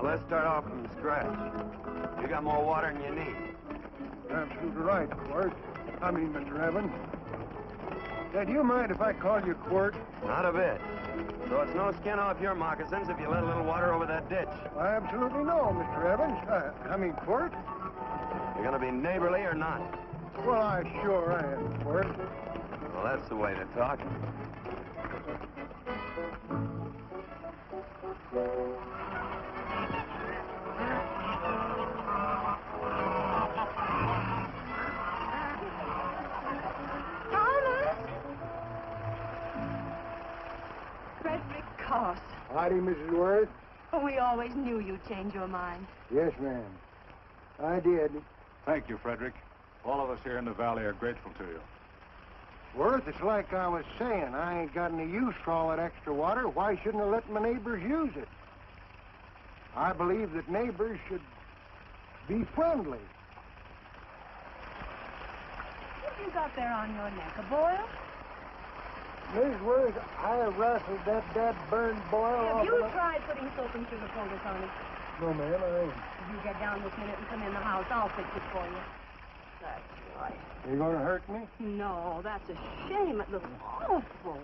[SPEAKER 1] Let's start off from scratch. You got more water than you need.
[SPEAKER 10] You're absolutely right, Quirt. I mean, Mr. Evans. Now, do you mind if I call you Quirt?
[SPEAKER 1] Not a bit. So it's no skin off your moccasins if you let a little water over that ditch.
[SPEAKER 10] I absolutely know, Mr. Evans. I mean, Quirt.
[SPEAKER 1] You're gonna be neighborly or not?
[SPEAKER 10] Well, I sure am, Quirt.
[SPEAKER 1] Well, that's the way to talk.
[SPEAKER 10] Howdy, Mrs. Worth.
[SPEAKER 7] We always knew you'd change your mind.
[SPEAKER 10] Yes, ma'am. I did.
[SPEAKER 9] Thank you, Frederick. All of us here in the valley are grateful to you.
[SPEAKER 10] Worth, it's like I was saying. I ain't got any use for all that extra water. Why shouldn't I let my neighbors use it? I believe that neighbors should be friendly.
[SPEAKER 7] What have you got there on your neck, a boil?
[SPEAKER 10] Mrs. Worth, I rustled that burned boil off.
[SPEAKER 7] Have you tried putting soap and sugar polders on it?
[SPEAKER 10] No, ma'am, I ain't.
[SPEAKER 7] If you get down this minute and come in the house, I'll fix it for you. That's right.
[SPEAKER 10] You gonna hurt me?
[SPEAKER 7] No, that's a shame. It looks awful.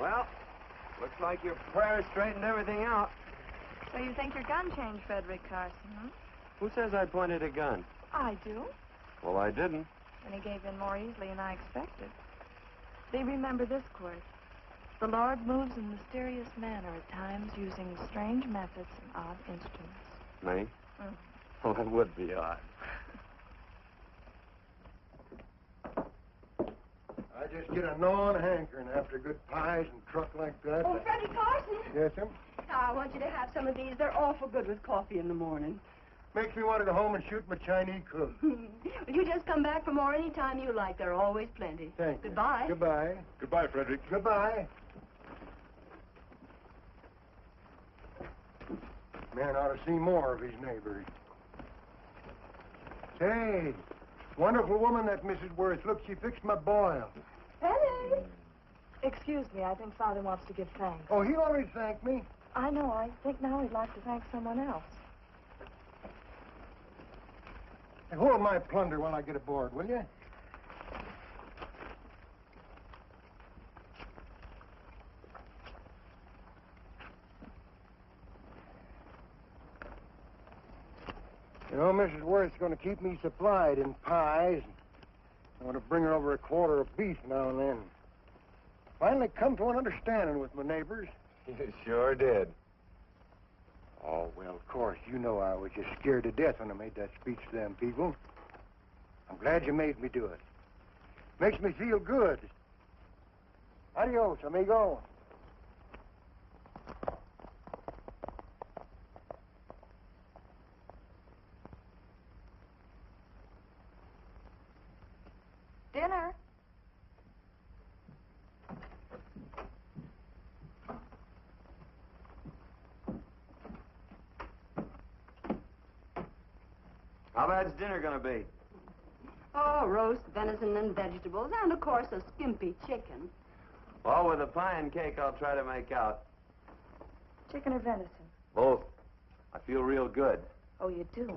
[SPEAKER 1] Well, looks like your prayers straightened everything out.
[SPEAKER 4] So you think your gun changed, Frederick Carson, huh?
[SPEAKER 1] Who says I pointed a gun?
[SPEAKER 4] I do.
[SPEAKER 1] Well, I didn't.
[SPEAKER 4] And he gave in more easily than I expected. See, remember this, Quirt. The Lord moves in mysterious manner at times, using strange methods and odd instruments.
[SPEAKER 1] Me?
[SPEAKER 4] Mm.
[SPEAKER 1] Well, that would be odd.
[SPEAKER 10] I just get a gnawing hankering after good pies and truck like that.
[SPEAKER 7] Oh, Freddie Carson.
[SPEAKER 10] Yes, ma'am?
[SPEAKER 7] I want you to have some of these. They're awful good with coffee in the morning.
[SPEAKER 10] Makes me want to go home and shoot my Chinese cook.
[SPEAKER 7] But you just come back for more any time you like. There are always plenty.
[SPEAKER 10] Thank you.
[SPEAKER 7] Goodbye.
[SPEAKER 10] Goodbye.
[SPEAKER 9] Goodbye, Frederick.
[SPEAKER 10] Goodbye. Man ought to see more of his neighbors. Say, wonderful woman, that Mrs. Worth. Look, she fixed my boil.
[SPEAKER 4] Penny! Excuse me, I think Father wants to give thanks.
[SPEAKER 10] Oh, he already thanked me.
[SPEAKER 4] I know. I think now he'd like to thank someone else.
[SPEAKER 10] Hey, hold my plunder while I get aboard, will you? You know, Mrs. Worth's going to keep me supplied in pies, I want to bring her over a quarter of beef now and then. Finally come to an understanding with my neighbors.
[SPEAKER 1] You sure did.
[SPEAKER 10] Oh, well, of course, you know I was just scared to death when I made that speech to them people. I'm glad you made me do it. Makes me feel good. Adios, amigo.
[SPEAKER 4] Dinner.
[SPEAKER 1] How bad's dinner gonna be?
[SPEAKER 7] Oh, roast venison and vegetables, and of course a skimpy chicken.
[SPEAKER 1] Well, with a pie and cake, I'll try to make out.
[SPEAKER 4] Chicken or venison?
[SPEAKER 1] Both. I feel real good.
[SPEAKER 4] Oh, you do?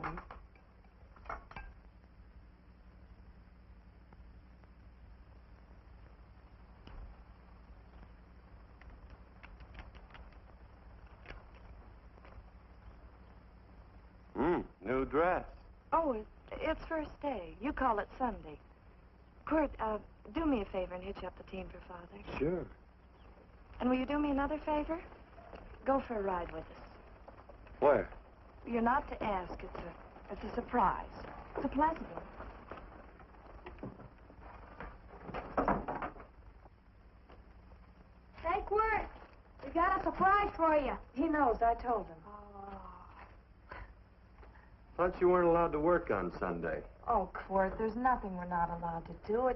[SPEAKER 1] New dress.
[SPEAKER 4] Oh, it's first day. You call it Sunday. Quirt, do me a favor and hitch up the team for Father.
[SPEAKER 10] Sure.
[SPEAKER 4] And will you do me another favor? Go for a ride with us.
[SPEAKER 1] Where?
[SPEAKER 4] You're not to ask. It's a surprise. It's a pleasant one.
[SPEAKER 8] Say, Quirt, we got a surprise for you.
[SPEAKER 4] He knows. I told him.
[SPEAKER 1] Thought you weren't allowed to work on Sunday.
[SPEAKER 4] Oh, Quirt, there's nothing we're not allowed to do.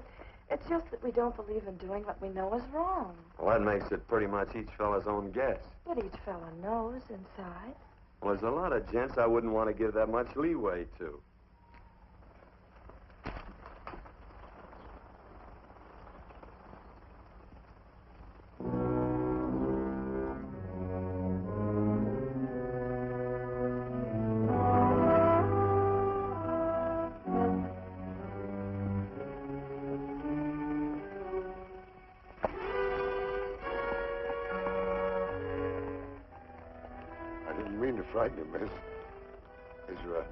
[SPEAKER 4] It's just that we don't believe in doing what we know is wrong.
[SPEAKER 1] Well, that makes it pretty much each fella's own guess.
[SPEAKER 4] But each fella knows inside.
[SPEAKER 1] Well, there's a lot of gents I wouldn't want to give that much leeway to.
[SPEAKER 12] Frighten you, miss. Is there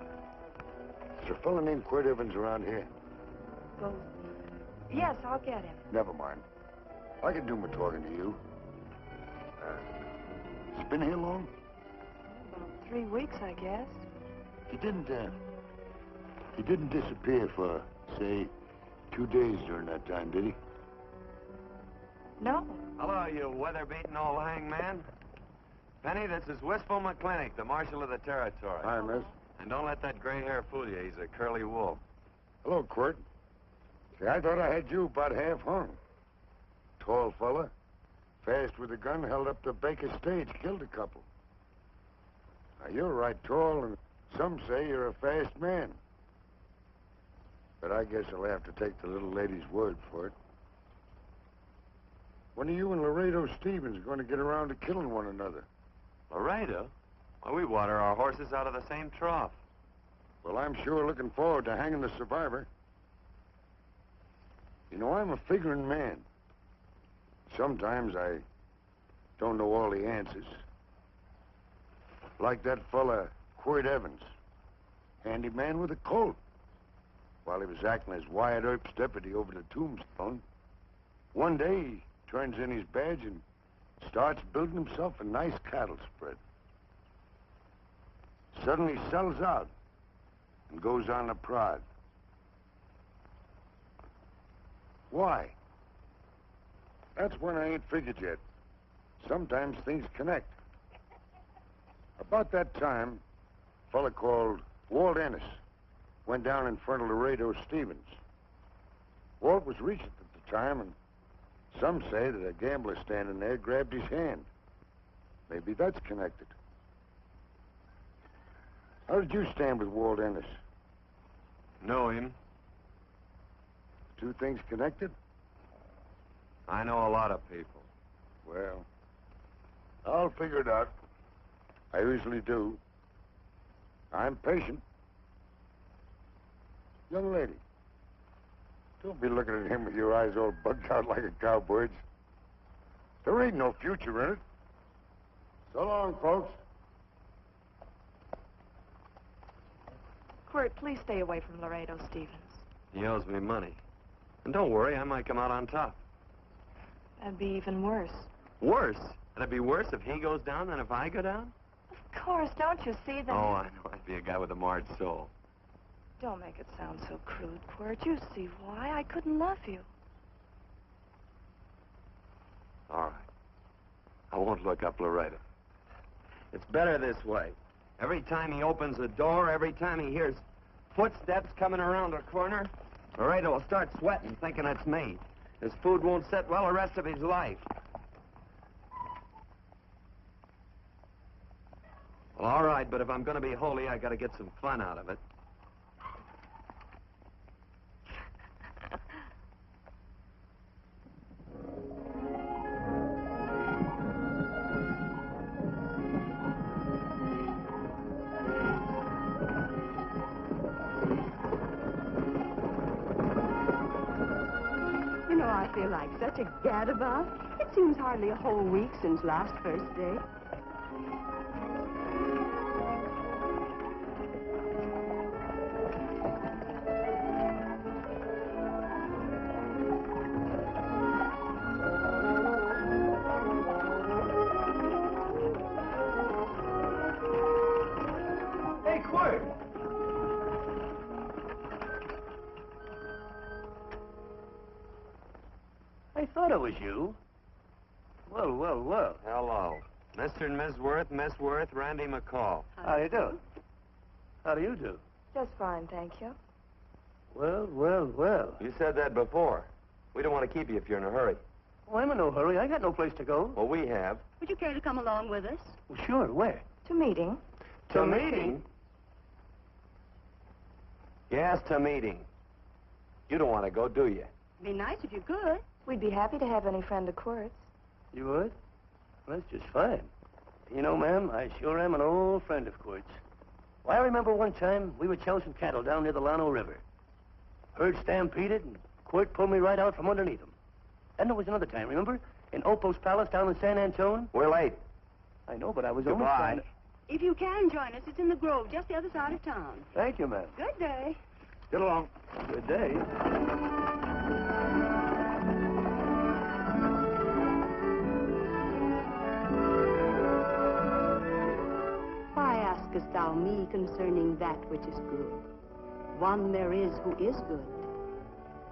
[SPEAKER 12] a fellow named Quirt Evans around here?
[SPEAKER 4] Well, yes, I'll get him.
[SPEAKER 12] Never mind. I can do my talking to you. He's been here long?
[SPEAKER 4] About 3 weeks, I guess.
[SPEAKER 12] He didn't disappear for, say, 2 days during that time, did he?
[SPEAKER 4] No.
[SPEAKER 1] Hello, you weather-beaten old hangman. Penny, this is Wistful McClintock, the Marshal of the Territory.
[SPEAKER 12] Hi, miss.
[SPEAKER 1] And don't let that gray hair fool you. He's a curly wolf.
[SPEAKER 12] Hello, Quirt. See, I thought I had you about half hung. Tall fella, fast with a gun, held up the Baker stage, killed a couple. Now, you're right tall, and some say you're a fast man. But I guess I'll have to take the little lady's word for it. When are you and Laredo Stevens going to get around to killing one another?
[SPEAKER 1] Laredo? Well, we water our horses out of the same trough.
[SPEAKER 12] Well, I'm sure looking forward to hanging the survivor. You know, I'm a figuring man. Sometimes I don't know all the answers. Like that fella, Quirt Evans. Handyman with a colt. While he was acting as Wyatt Earp's deputy over the tombstone, one day he turns in his badge and starts building himself a nice cattle spread. Suddenly sells out and goes on the prod. Why? That's one I ain't figured yet. Sometimes things connect. About that time, a fella called Walt Ennis went down in front of Laredo Stevens. Walt was regent at the time, and some say that a gambler standing there grabbed his hand. Maybe that's connected. How did you stand with Walt Ennis?
[SPEAKER 1] Know him.
[SPEAKER 12] Two things connected?
[SPEAKER 1] I know a lot of people.
[SPEAKER 12] Well, I'll figure it out. I usually do. I'm patient. Young lady, don't be looking at him with your eyes all bugged out like a cowbird's. There ain't no future in it. So long, folks.
[SPEAKER 4] Quirt, please stay away from Laredo Stevens.
[SPEAKER 1] He owes me money. And don't worry, I might come out on top.
[SPEAKER 4] That'd be even worse.
[SPEAKER 1] Worse? It'd be worse if he goes down than if I go down?
[SPEAKER 4] Of course, don't you see that?
[SPEAKER 1] Oh, I know. I'd be a guy with a marred soul.
[SPEAKER 4] Don't make it sound so crude, Quirt. You see why I couldn't love you.
[SPEAKER 1] All right. I won't look up Laredo. It's better this way. Every time he opens the door, every time he hears footsteps coming around the corner, Laredo will start sweating, thinking it's me. His food won't sit well the rest of his life. Well, all right, but if I'm going to be holy, I got to get some fun out of it.
[SPEAKER 7] You know, I feel like such a gadabout. It seems hardly a whole week since last first day.
[SPEAKER 1] Hey, Quirt!
[SPEAKER 3] I thought it was you. Well, well, well.
[SPEAKER 1] Hello. Mr. and Miss Worth, Miss Worth, Randy McCall.
[SPEAKER 3] How you doing? How do you do?
[SPEAKER 4] Just fine, thank you.
[SPEAKER 3] Well, well, well.
[SPEAKER 1] You said that before. We don't want to keep you if you're in a hurry.
[SPEAKER 3] Oh, I'm in no hurry. I got no place to go.
[SPEAKER 1] Well, we have.
[SPEAKER 7] Would you care to come along with us?
[SPEAKER 3] Well, sure. Where?
[SPEAKER 4] To meeting.
[SPEAKER 1] To meeting? Yes, to meeting. You don't want to go, do you?
[SPEAKER 7] Be nice if you could.
[SPEAKER 4] We'd be happy to have any friend of Quirt's.
[SPEAKER 3] You would? Well, that's just fine. You know, ma'am, I sure am an old friend of Quirt's. Well, I remember one time we were chowing cattle down near the Llano River. Herd stampeded, and Quirt pulled me right out from underneath him. And there was another time, remember? In Opo's Palace down in San Antone?
[SPEAKER 1] We're late.
[SPEAKER 3] I know, but I was
[SPEAKER 1] Goodbye.
[SPEAKER 3] only trying to...
[SPEAKER 7] If you can join us, it's in the Grove, just the other side of town.
[SPEAKER 3] Thank you, ma'am.
[SPEAKER 7] Good day.
[SPEAKER 3] Get along. Good day.
[SPEAKER 7] Why askest thou me concerning that which is good? One there is who is good.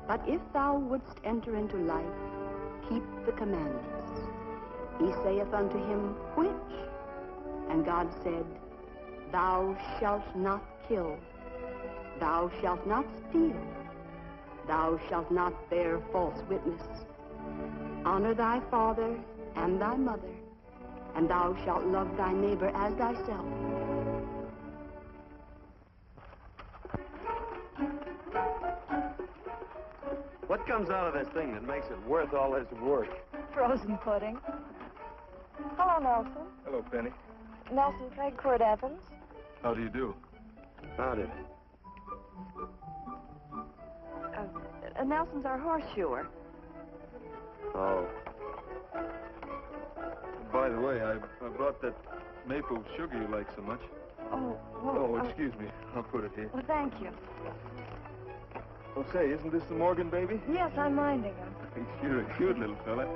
[SPEAKER 7] But if thou wouldst enter into life, keep the commandments. He saith unto him, which? And God said, thou shalt not kill. Thou shalt not steal. Thou shalt not bear false witness. Honor thy father and thy mother, and thou shalt love thy neighbor as thyself.
[SPEAKER 1] What comes out of this thing that makes it worth all this work?
[SPEAKER 4] Frozen pudding. Hello, Nelson.
[SPEAKER 9] Hello, Penny.
[SPEAKER 4] Nelson Craig, Quirt Evans.
[SPEAKER 9] How do you do?
[SPEAKER 1] Howdy.
[SPEAKER 4] Nelson's our horseshoer.
[SPEAKER 1] Oh.
[SPEAKER 9] By the way, I brought that maple sugar you like so much.
[SPEAKER 4] Oh, well,
[SPEAKER 9] Oh, excuse me. I'll put it here.
[SPEAKER 4] Well, thank you.
[SPEAKER 9] Oh, say, isn't this the Morgan baby?
[SPEAKER 4] Yes, I'm minding him.
[SPEAKER 9] He's sure a cute little fella.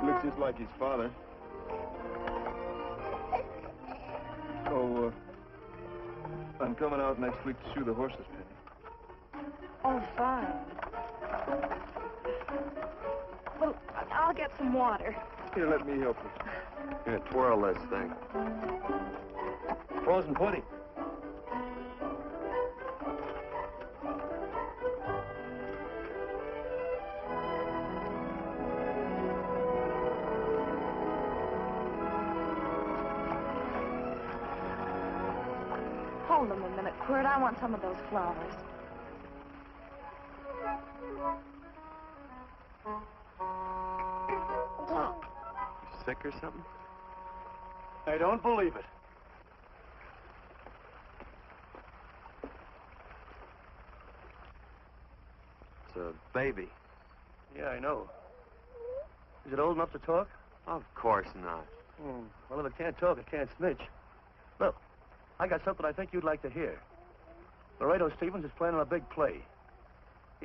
[SPEAKER 9] Looks just like his father. Oh, I'm coming out next week to shoe the horses, Penny.
[SPEAKER 4] Oh, fine. Well, I'll get some water.
[SPEAKER 9] Here, let me help you.
[SPEAKER 1] Here, twirl this thing. Frozen pudding.
[SPEAKER 4] Hold them a minute, Quirt. I want some of those flowers.
[SPEAKER 1] You sick or something?
[SPEAKER 3] I don't believe it.
[SPEAKER 1] It's a baby.
[SPEAKER 3] Yeah, I know. Is it old enough to talk?
[SPEAKER 1] Of course not.
[SPEAKER 3] Well, if it can't talk, it can't snitch. Look, I got something I think you'd like to hear. Laredo Stevens is planning a big play.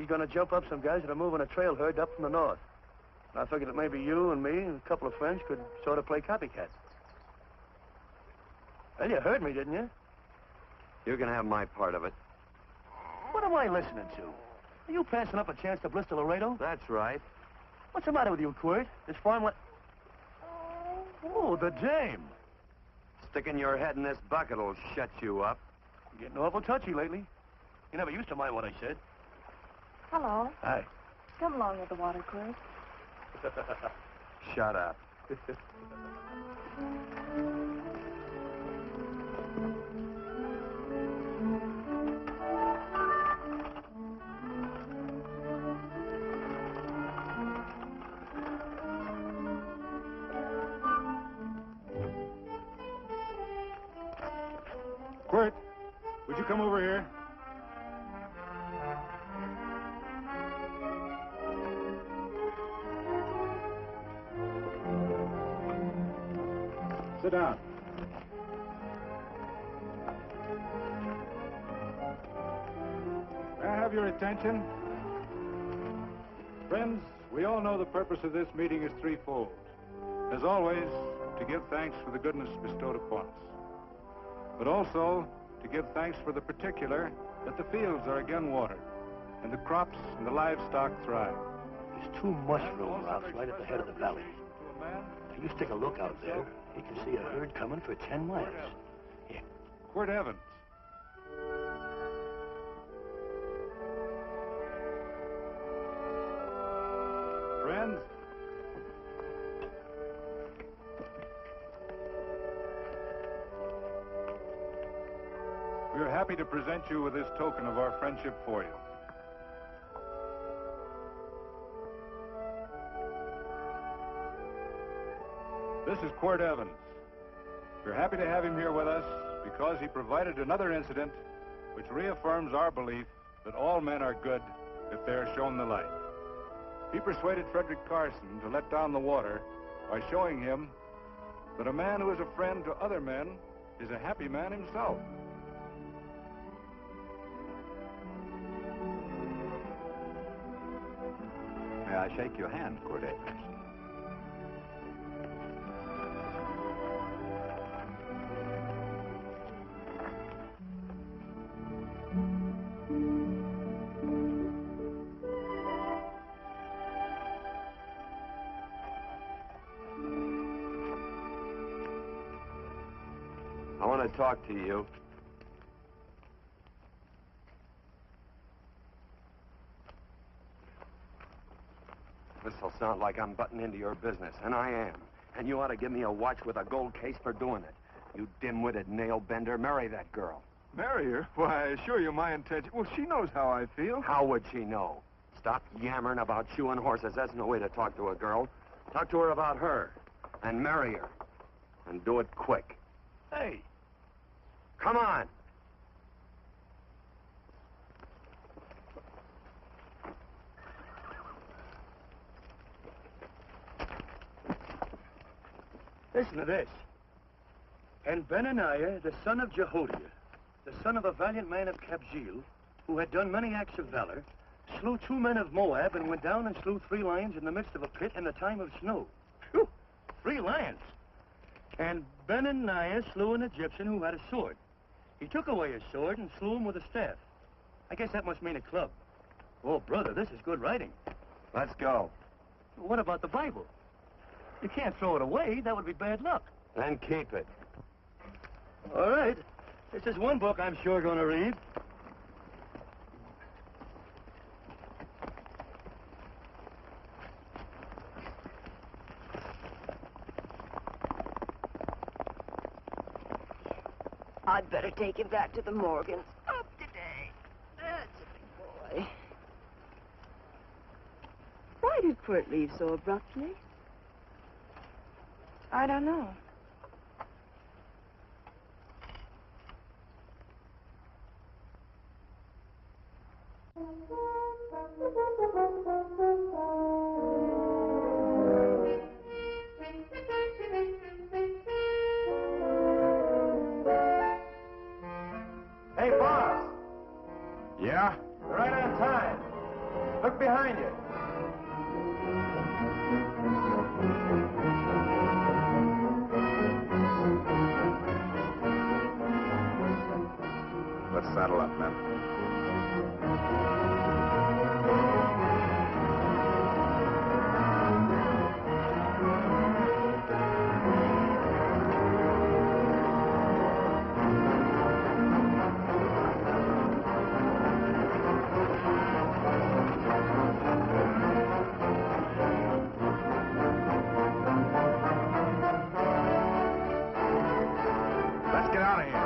[SPEAKER 9] He's going to jump up some guys that are moving a trail herd up from the north. And I figured that maybe you and me and a couple of friends could sort of play copycat. Well, you heard me, didn't you?
[SPEAKER 1] You're going to have my part of it.
[SPEAKER 9] What am I listening to? Are you passing up a chance to blister Laredo?
[SPEAKER 1] That's right.
[SPEAKER 9] What's the matter with you, Quirt? This farmland... Oh, the dame.
[SPEAKER 1] Sticking your head in this bucket will shut you up.
[SPEAKER 9] You're getting awful touchy lately. You never used to mind what I said.
[SPEAKER 4] Hello.
[SPEAKER 9] Hi.
[SPEAKER 4] Come along with the water, Quirt.
[SPEAKER 1] Shut up.
[SPEAKER 2] Quirt, would you come over here? Sit down. May I have your attention? Friends, we all know the purpose of this meeting is threefold. As always, to give thanks for the goodness bestowed upon us, but also to give thanks for the particular that the fields are again watered, and the crops and the livestock thrive.
[SPEAKER 3] There's too much room, Ralph, right at the head of the valley. If you stick a look out there, you can see a herd coming for 10 miles. Here.
[SPEAKER 2] Quirt Evans. Friends, we are happy to present you with this token of our friendship for you. This is Quirt Evans. We're happy to have him here with us because he provided another incident which reaffirms our belief that all men are good if they are shown the light. He persuaded Frederick Carson to let down the water by showing him that a man who is a friend to other men is a happy man himself.
[SPEAKER 13] May I shake your hand, Quirt Evans?
[SPEAKER 1] I want to talk to you. This'll sound like I'm butting into your business, and I am. And you ought to give me a watch with a gold case for doing it. You dim-witted nail-bender, marry that girl.
[SPEAKER 9] Marry her? Why, I assure you my intention... Well, she knows how I feel.
[SPEAKER 1] How would she know? Stop yammering about shoeing horses. That's no way to talk to a girl. Talk to her about her, and marry her. And do it quick.
[SPEAKER 9] Hey.
[SPEAKER 1] Come on.
[SPEAKER 9] Listen to this. And Benaniah, the son of Jehoiada, the son of a valiant man of Kabzeel, who had done many acts of valor, slew 2 men of Moab and went down and slew 3 lions in the midst of a pit in the time of snow. Phew! 3 lions. And Benaniah slew an Egyptian who had a sword. He took away his sword and slew him with a staff. I guess that must mean a club. Oh, brother, this is good writing.
[SPEAKER 1] Let's go.
[SPEAKER 9] What about the Bible? You can't throw it away. That would be bad luck.
[SPEAKER 1] Then keep it.
[SPEAKER 9] All right. This is one book I'm sure going to read.
[SPEAKER 7] I'd better take him back to the Morgans. Up today. That's a big boy. Why did Quirt leave so abruptly?
[SPEAKER 4] I don't know.
[SPEAKER 5] Hey, boss.
[SPEAKER 2] Yeah?
[SPEAKER 5] Right on time. behind you.
[SPEAKER 2] Let's saddle up, men. Let's get out of here.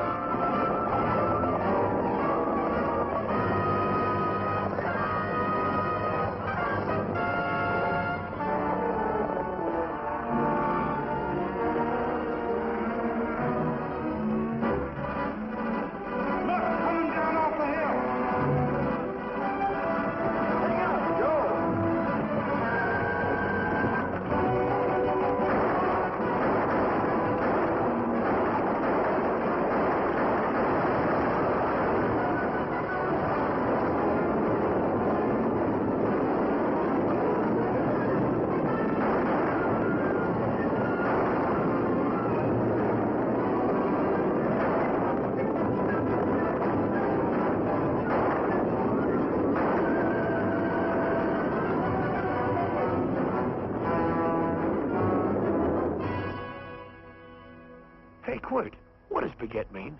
[SPEAKER 9] Hey, Quirt, what does baguette mean?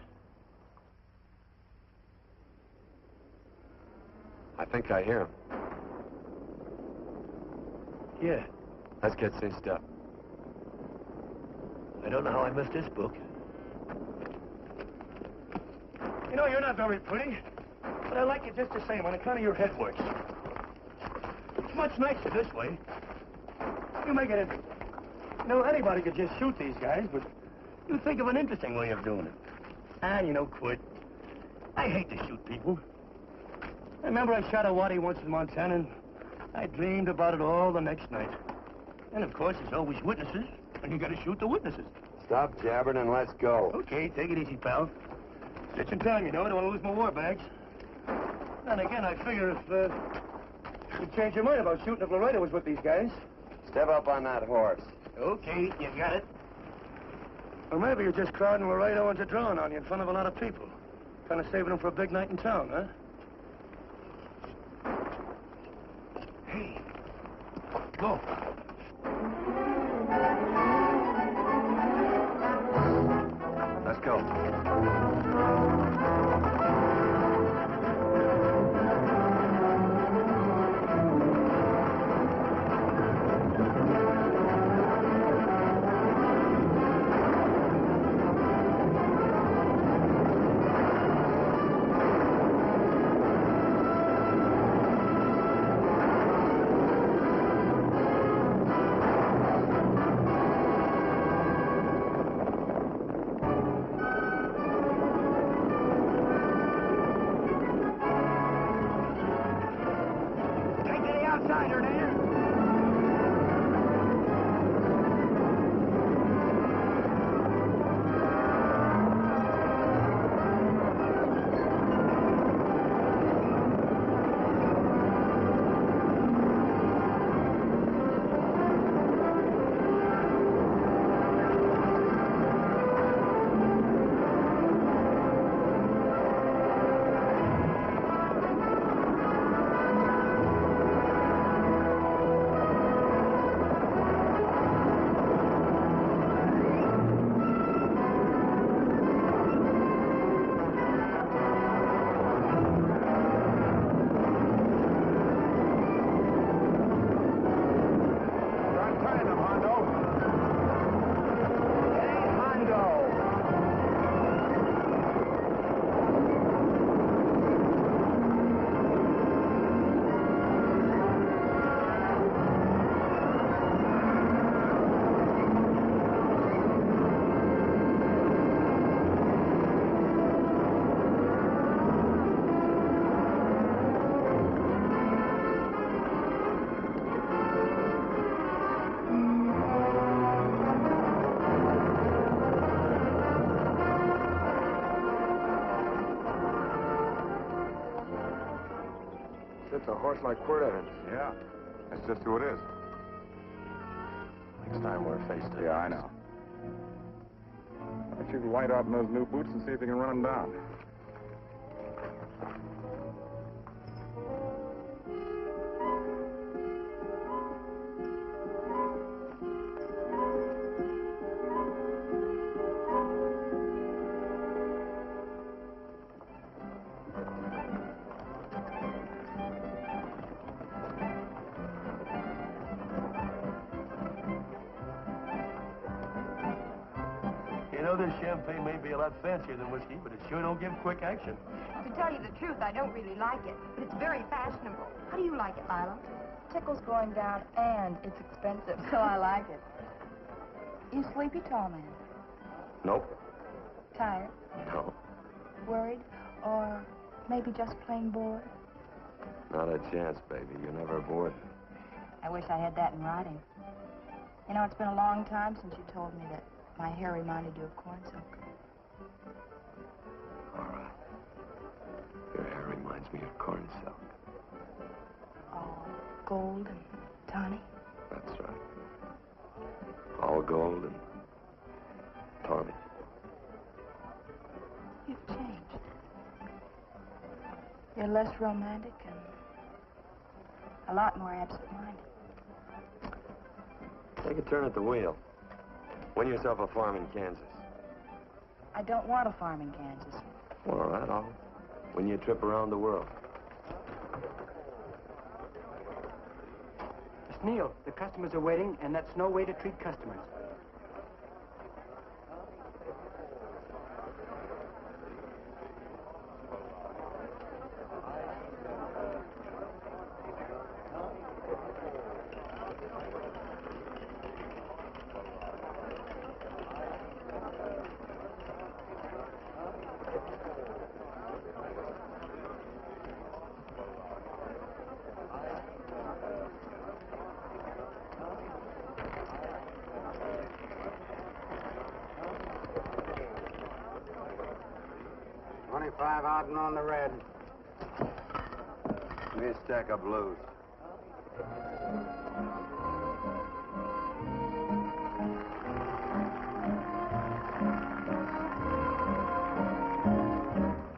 [SPEAKER 1] I think I hear him.
[SPEAKER 9] Yeah.
[SPEAKER 1] Let's get cinched up.
[SPEAKER 9] I don't know how I missed this book. You know, you're not very pretty, but I like you just the same on account of your head works. It's much nicer this way. You make it interesting. You know, anybody could just shoot these guys, but you think of an interesting way of doing it. And, you know, Quirt, I hate to shoot people. I remember I shot a waddy once in Montana, and I dreamed about it all the next night. And, of course, there's always witnesses, and you gotta shoot the witnesses.
[SPEAKER 1] Stop jabbering and let's go.
[SPEAKER 9] Okay, take it easy, pal. Stitching time, you know. I don't want to lose my war bags. And again, I figure if you'd change your mind about shooting if Laredo was with these guys.
[SPEAKER 1] Step up on that horse.
[SPEAKER 9] Okay, you got it. Or maybe you're just crowding Laredo into drawing on you in front of a lot of people. Kind of saving them for a big night in town, huh? Hey, go.
[SPEAKER 1] Let's go. It's a horse like Quirt Evans.
[SPEAKER 2] Yeah, that's just who it is.
[SPEAKER 1] Next time we're face to face.
[SPEAKER 2] Yeah, I know. Why don't you light out in those new boots and see if you can run him down?
[SPEAKER 9] You know, this champagne may be a lot fancier than whiskey, but it sure don't give quick action.
[SPEAKER 4] To tell you the truth, I don't really like it, but it's very fashionable. How do you like it, Lila? Tickle's going down, and it's expensive, so I like it. You sleepy, tall man?
[SPEAKER 1] Nope.
[SPEAKER 4] Tired?
[SPEAKER 1] No.
[SPEAKER 4] Worried? Or maybe just plain bored?
[SPEAKER 1] Not a chance, baby. You're never bored.
[SPEAKER 4] I wish I had that in writing. You know, it's been a long time since you told me that my hair reminded you of corn silk.
[SPEAKER 1] All right. Your hair reminds me of corn silk.
[SPEAKER 4] All gold and tawny?
[SPEAKER 1] That's right. All gold and tawny.
[SPEAKER 4] You've changed. You're less romantic and a lot more absent-minded.
[SPEAKER 1] Take a turn at the wheel. Win yourself a farm in Kansas.
[SPEAKER 4] I don't want a farm in Kansas.
[SPEAKER 1] Well, all right, I'll win you a trip around the world.
[SPEAKER 3] Miss Neal, the customers are waiting, and that's no way to treat customers.
[SPEAKER 6] $25 odd and on the red.
[SPEAKER 1] Give me a stack of blues.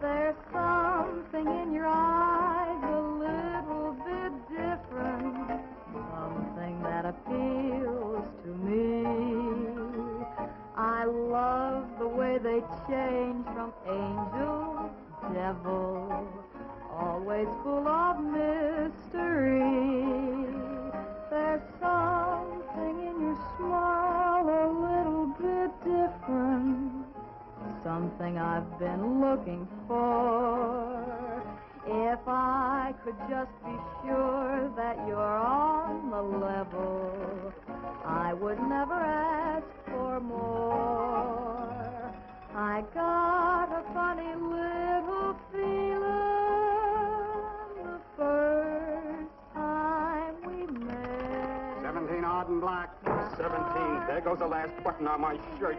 [SPEAKER 14] There's something in your eyes a little bit different, something that appeals to me. I love the way they change from angel to devil, always full of mystery. There's something in your smile a little bit different, something I've been looking for. If I could just be sure that you're on the level, I would never ask for more. I got a funny little feeling the first time we met.
[SPEAKER 6] 17 odd and black.
[SPEAKER 2] 17. There goes the last button on my shirt.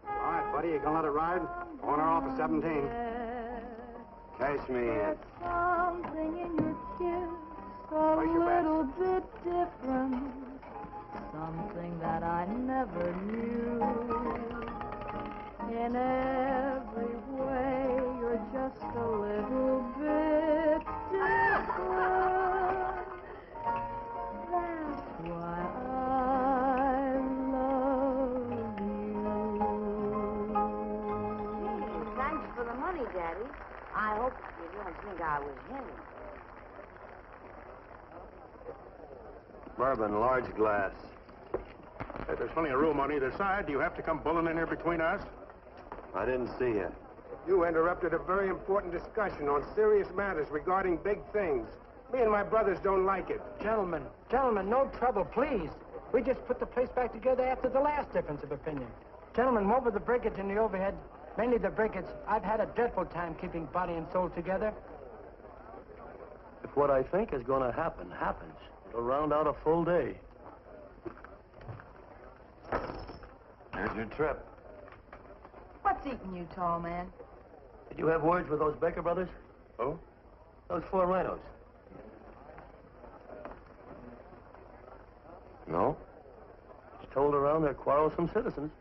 [SPEAKER 6] All right, buddy, you gonna let it ride? I want her off at 17.
[SPEAKER 1] Cash me in.
[SPEAKER 14] There's something in your kiss a little bit different, something that I never knew. In every way, you're just a little bit different. That's why I love you.
[SPEAKER 15] Thanks for the money, Daddy. I hope you don't think I was him.
[SPEAKER 1] Bourbon, large glass.
[SPEAKER 10] Hey, there's plenty of room on either side. Do you have to come bulling in here between us?
[SPEAKER 1] I didn't see you.
[SPEAKER 10] You interrupted a very important discussion on serious matters regarding big things. Me and my brothers don't like it.
[SPEAKER 3] Gentlemen, no trouble, please. We just put the place back together after the last difference of opinion. Gentlemen, what with the breakage and the overhead, mainly the breakage, I've had a dreadful time keeping body and soul together.
[SPEAKER 9] If what I think is going to happen happens, it'll round out a full day.
[SPEAKER 1] Here's your trip.
[SPEAKER 4] What's eating you, tall man?
[SPEAKER 9] Did you have words with those Baker brothers?
[SPEAKER 1] Oh?
[SPEAKER 9] Those 4 rhinos.
[SPEAKER 1] No?
[SPEAKER 9] It's told around they're quarrelsome citizens.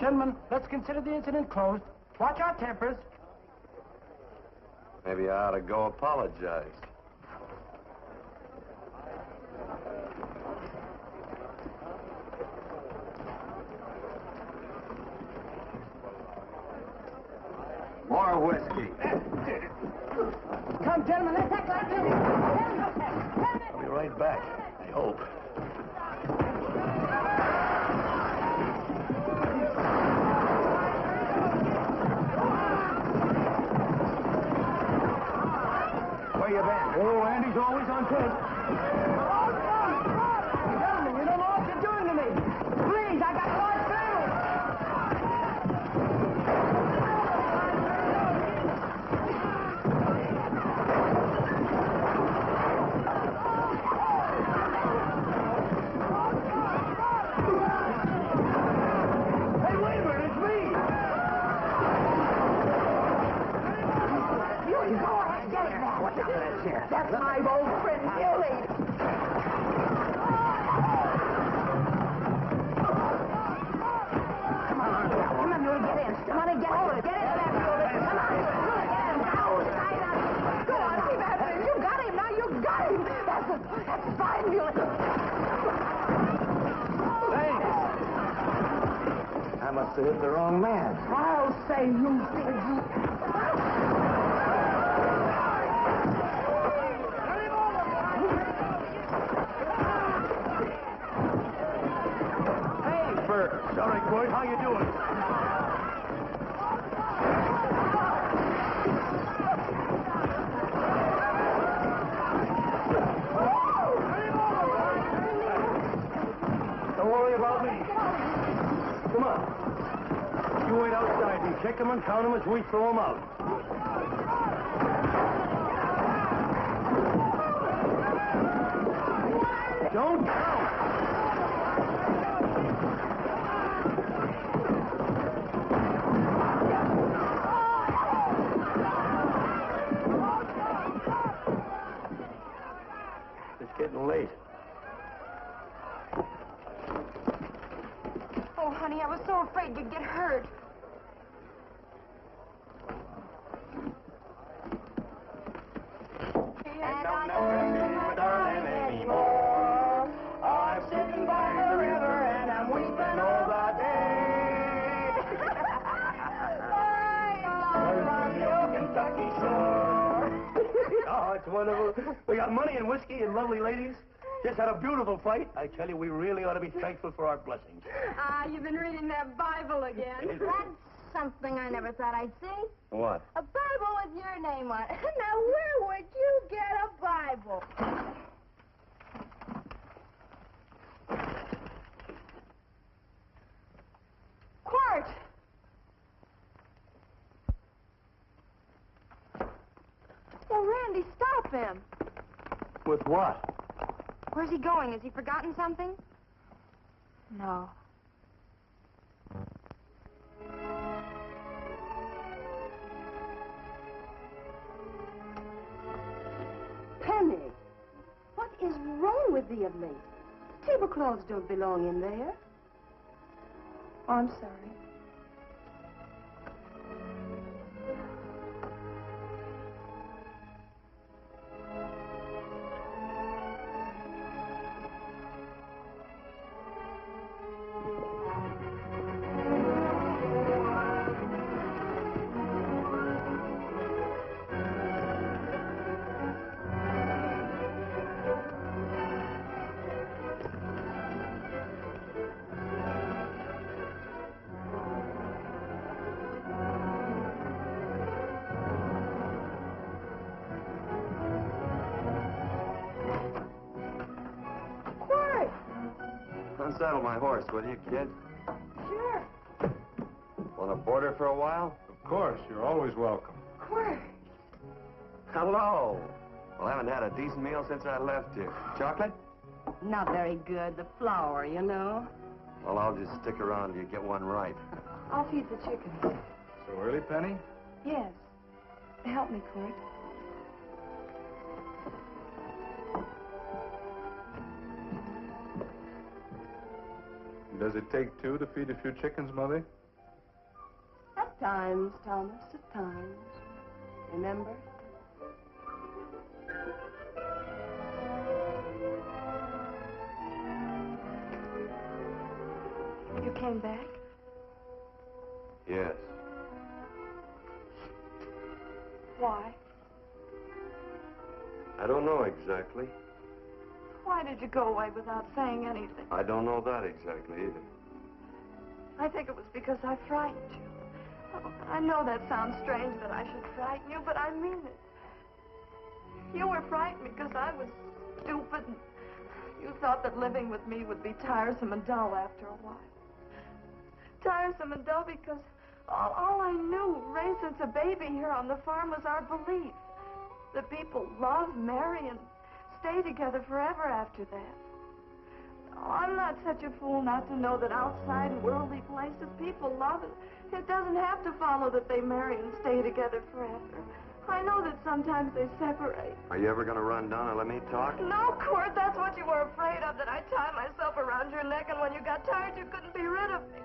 [SPEAKER 3] Gentlemen, let's consider the incident closed. Watch our tempers.
[SPEAKER 1] Maybe I ought to go apologize. More whiskey.
[SPEAKER 3] Come, gentlemen, let's act like this.
[SPEAKER 9] I'll be right back, I hope.
[SPEAKER 3] Where you been?
[SPEAKER 9] Oh, Andy's always on point.
[SPEAKER 3] Gentlemen, you don't know what you're doing to me. Please, I got large family.
[SPEAKER 9] Hey, wait a minute, it's me!
[SPEAKER 3] You go ahead, get it now. Watch out for that chair. That's my old friend, Gilly. Come on, you get in. Come on and get over it. Get into that building. Come on. Get him now. Sign up. Go on, keep after him. You got him now. You got him. That's fine, Gilly.
[SPEAKER 9] Thanks.
[SPEAKER 3] I must have hit the wrong man. I'll say you did.
[SPEAKER 9] Sorry, Quirt. How you doing? Don't worry about me. Come on. You wait outside and check them and count them as we throw them out. Don't count. Getting late.
[SPEAKER 4] Oh, honey, I was so afraid you'd get hurt.
[SPEAKER 14] And I'm never sitting my darling anymore. I'm sitting by the river and I'm weeping all the day. I'm your Kentucky shore.
[SPEAKER 9] Oh, it's wonderful. We got money and whiskey and lovely ladies. Just had a beautiful fight. I tell you, we really ought to be thankful for our blessings.
[SPEAKER 7] Ah, you've been reading that Bible again.
[SPEAKER 8] That's something I never thought I'd see.
[SPEAKER 1] What?
[SPEAKER 8] A Bible with your name on it. Now, where would you get a Bible?
[SPEAKER 4] Quirt! Well, Randy, stop him.
[SPEAKER 9] With what?
[SPEAKER 4] Where's he going? Has he forgotten something? No.
[SPEAKER 7] Penny, what is wrong with thee of late? Tablecloths don't belong in there.
[SPEAKER 4] Oh, I'm sorry.
[SPEAKER 1] Unsaddle my horse, will you, kid?
[SPEAKER 4] Sure.
[SPEAKER 1] Want to board her for a while?
[SPEAKER 2] Of course, you're always welcome.
[SPEAKER 4] Quirt.
[SPEAKER 1] Hello. Well, I haven't had a decent meal since I left here. Chocolate?
[SPEAKER 7] Not very good. The flour, you know.
[SPEAKER 1] Well, I'll just stick around till you get one right.
[SPEAKER 4] I'll feed the chickens.
[SPEAKER 2] So early, Penny?
[SPEAKER 4] Yes. Help me, Quirt.
[SPEAKER 1] Does it take two to feed a few chickens, Mother?
[SPEAKER 7] At times, Thomas, at times. Remember?
[SPEAKER 4] You came back?
[SPEAKER 1] Yes.
[SPEAKER 4] Why?
[SPEAKER 1] I don't know exactly.
[SPEAKER 4] Why did you go away without saying anything?
[SPEAKER 1] I don't know that exactly either.
[SPEAKER 4] I think it was because I frightened you. Oh, I know that sounds strange that I should frighten you, but I mean it. You were frightened because I was stupid. And you thought that living with me would be tiresome and dull after a while. Tiresome and dull because all I knew, raised since a baby here on the farm, was our belief that people love, marry, and stay together forever after that. Oh, I'm not such a fool not to know that outside in worldly places people love it. It doesn't have to follow that they marry and stay together forever. I know that sometimes they separate.
[SPEAKER 1] Are you ever going to run down and let me talk?
[SPEAKER 4] No, Quirt, that's what you were afraid of, that I'd tie myself around your neck, and when you got tired, you couldn't be rid of me.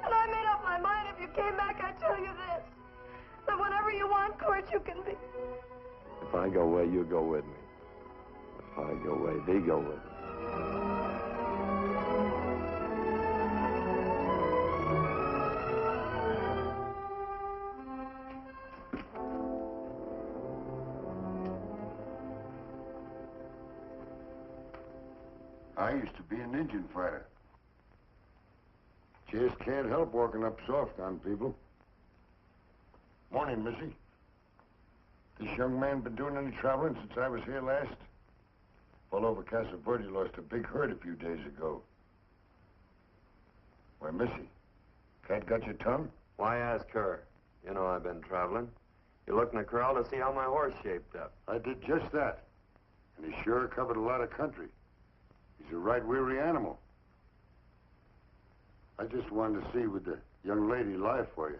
[SPEAKER 4] And I made up my mind if you came back, I'd tell you this, that whenever you want, Quirt, you can be.
[SPEAKER 1] If I go away, you go with me. If I go away, they go with me.
[SPEAKER 12] I used to be an Indian fighter. Just can't help walking up soft on people. Morning, Missy. This young man been doing any traveling since I was here last? All over Casa Verde lost a big herd a few days ago. Why, Missy, cat got your tongue?
[SPEAKER 1] Why ask her? You know I've been traveling. You looked in the corral to see how my horse shaped up.
[SPEAKER 12] I did just that. And he sure covered a lot of country. He's a right weary animal. I just wanted to see would the young lady lie for you.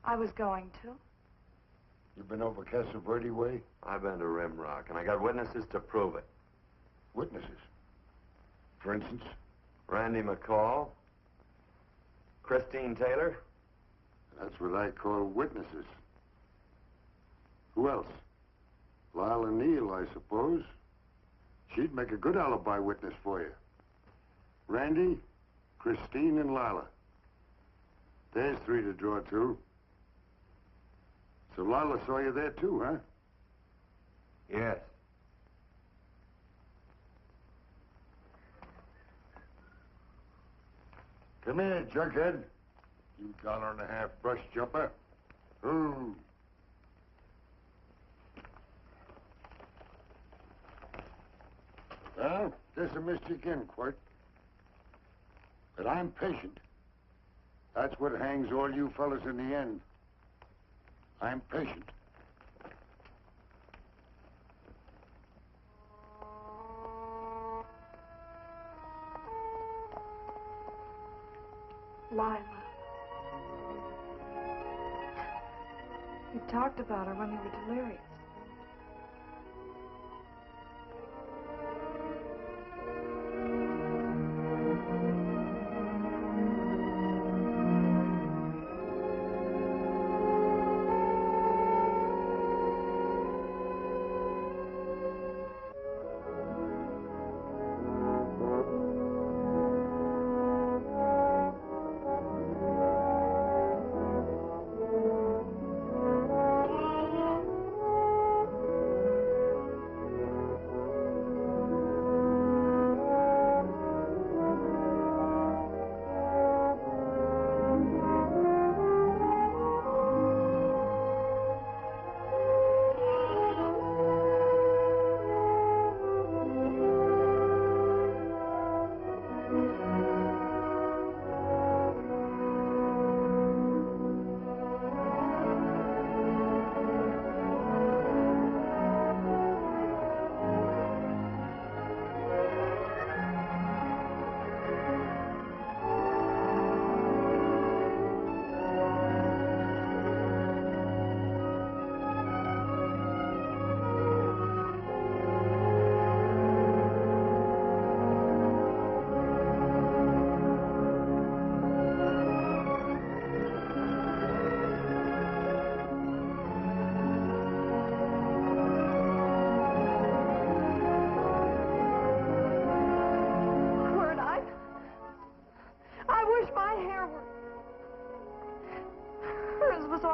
[SPEAKER 4] I was going to.
[SPEAKER 12] You been over Casa Verde way?
[SPEAKER 1] I've been to Rimrock, and I got witnesses to prove it.
[SPEAKER 12] Witnesses? For instance?
[SPEAKER 1] Randy McCall, Christine Taylor.
[SPEAKER 12] That's what I call witnesses. Who else? Lila Neal, I suppose. She'd make a good alibi witness for you. Randy, Christine, and Lila. There's three to draw to. So Lila saw you there too, huh?
[SPEAKER 1] Yes.
[SPEAKER 12] Come here, junkhead. You $1.50 brush jumper. Ooh. Well, guess I missed you again, Quirt. But I'm patient. That's what hangs all you fellas in the end. I'm patient.
[SPEAKER 4] Lila. You talked about her when you were delirious.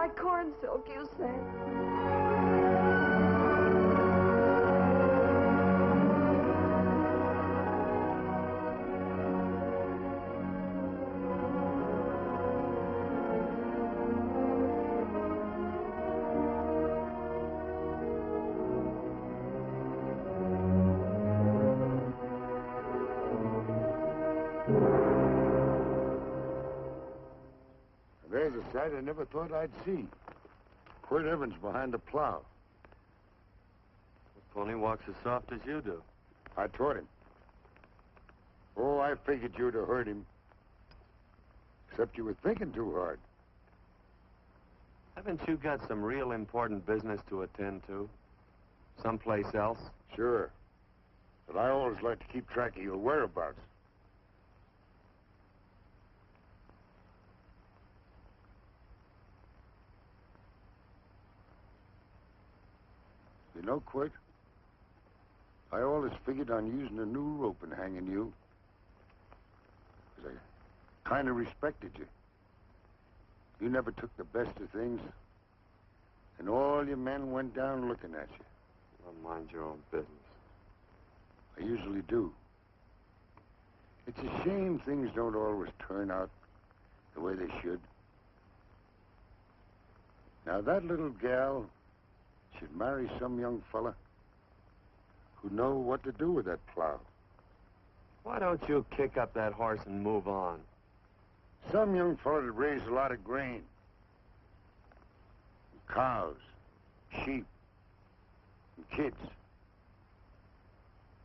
[SPEAKER 4] like corn silk, you say?
[SPEAKER 12] There's a sight I never thought I'd see. Quirt Evans behind the plow.
[SPEAKER 1] The pony walks as soft as you do.
[SPEAKER 12] I taught him. Oh, I figured you'd have hurt him. Except you were thinking too hard.
[SPEAKER 1] Haven't you got some real important business to attend to? Someplace else?
[SPEAKER 12] Sure. But I always like to keep track of your whereabouts. You know, Quirt, I always figured on using a new rope and hanging you. Because I kind of respected you. You never took the best of things. And all your men went down looking at you.
[SPEAKER 1] Well, mind your own business.
[SPEAKER 12] I usually do. It's a shame things don't always turn out the way they should. Now, that little gal should marry some young fella who'd know what to do with that plow.
[SPEAKER 1] Why don't you kick up that horse and move on?
[SPEAKER 12] Some young fella that raised a lot of grain. Cows, sheep, and kids.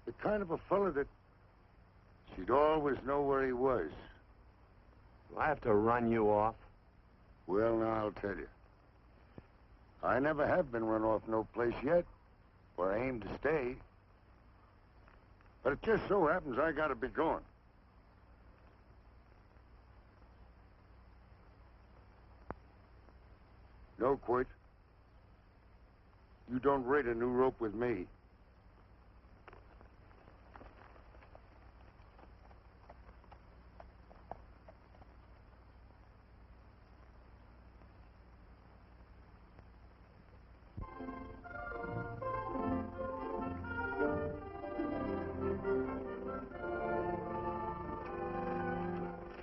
[SPEAKER 12] The kind of a fella that she'd always know where he was.
[SPEAKER 1] Do I have to run you off?
[SPEAKER 12] Well, now, I'll tell you. I never have been run off no place yet, where I aim to stay. But it just so happens I gotta be going. No, Quirt. You don't raid a new rope with me.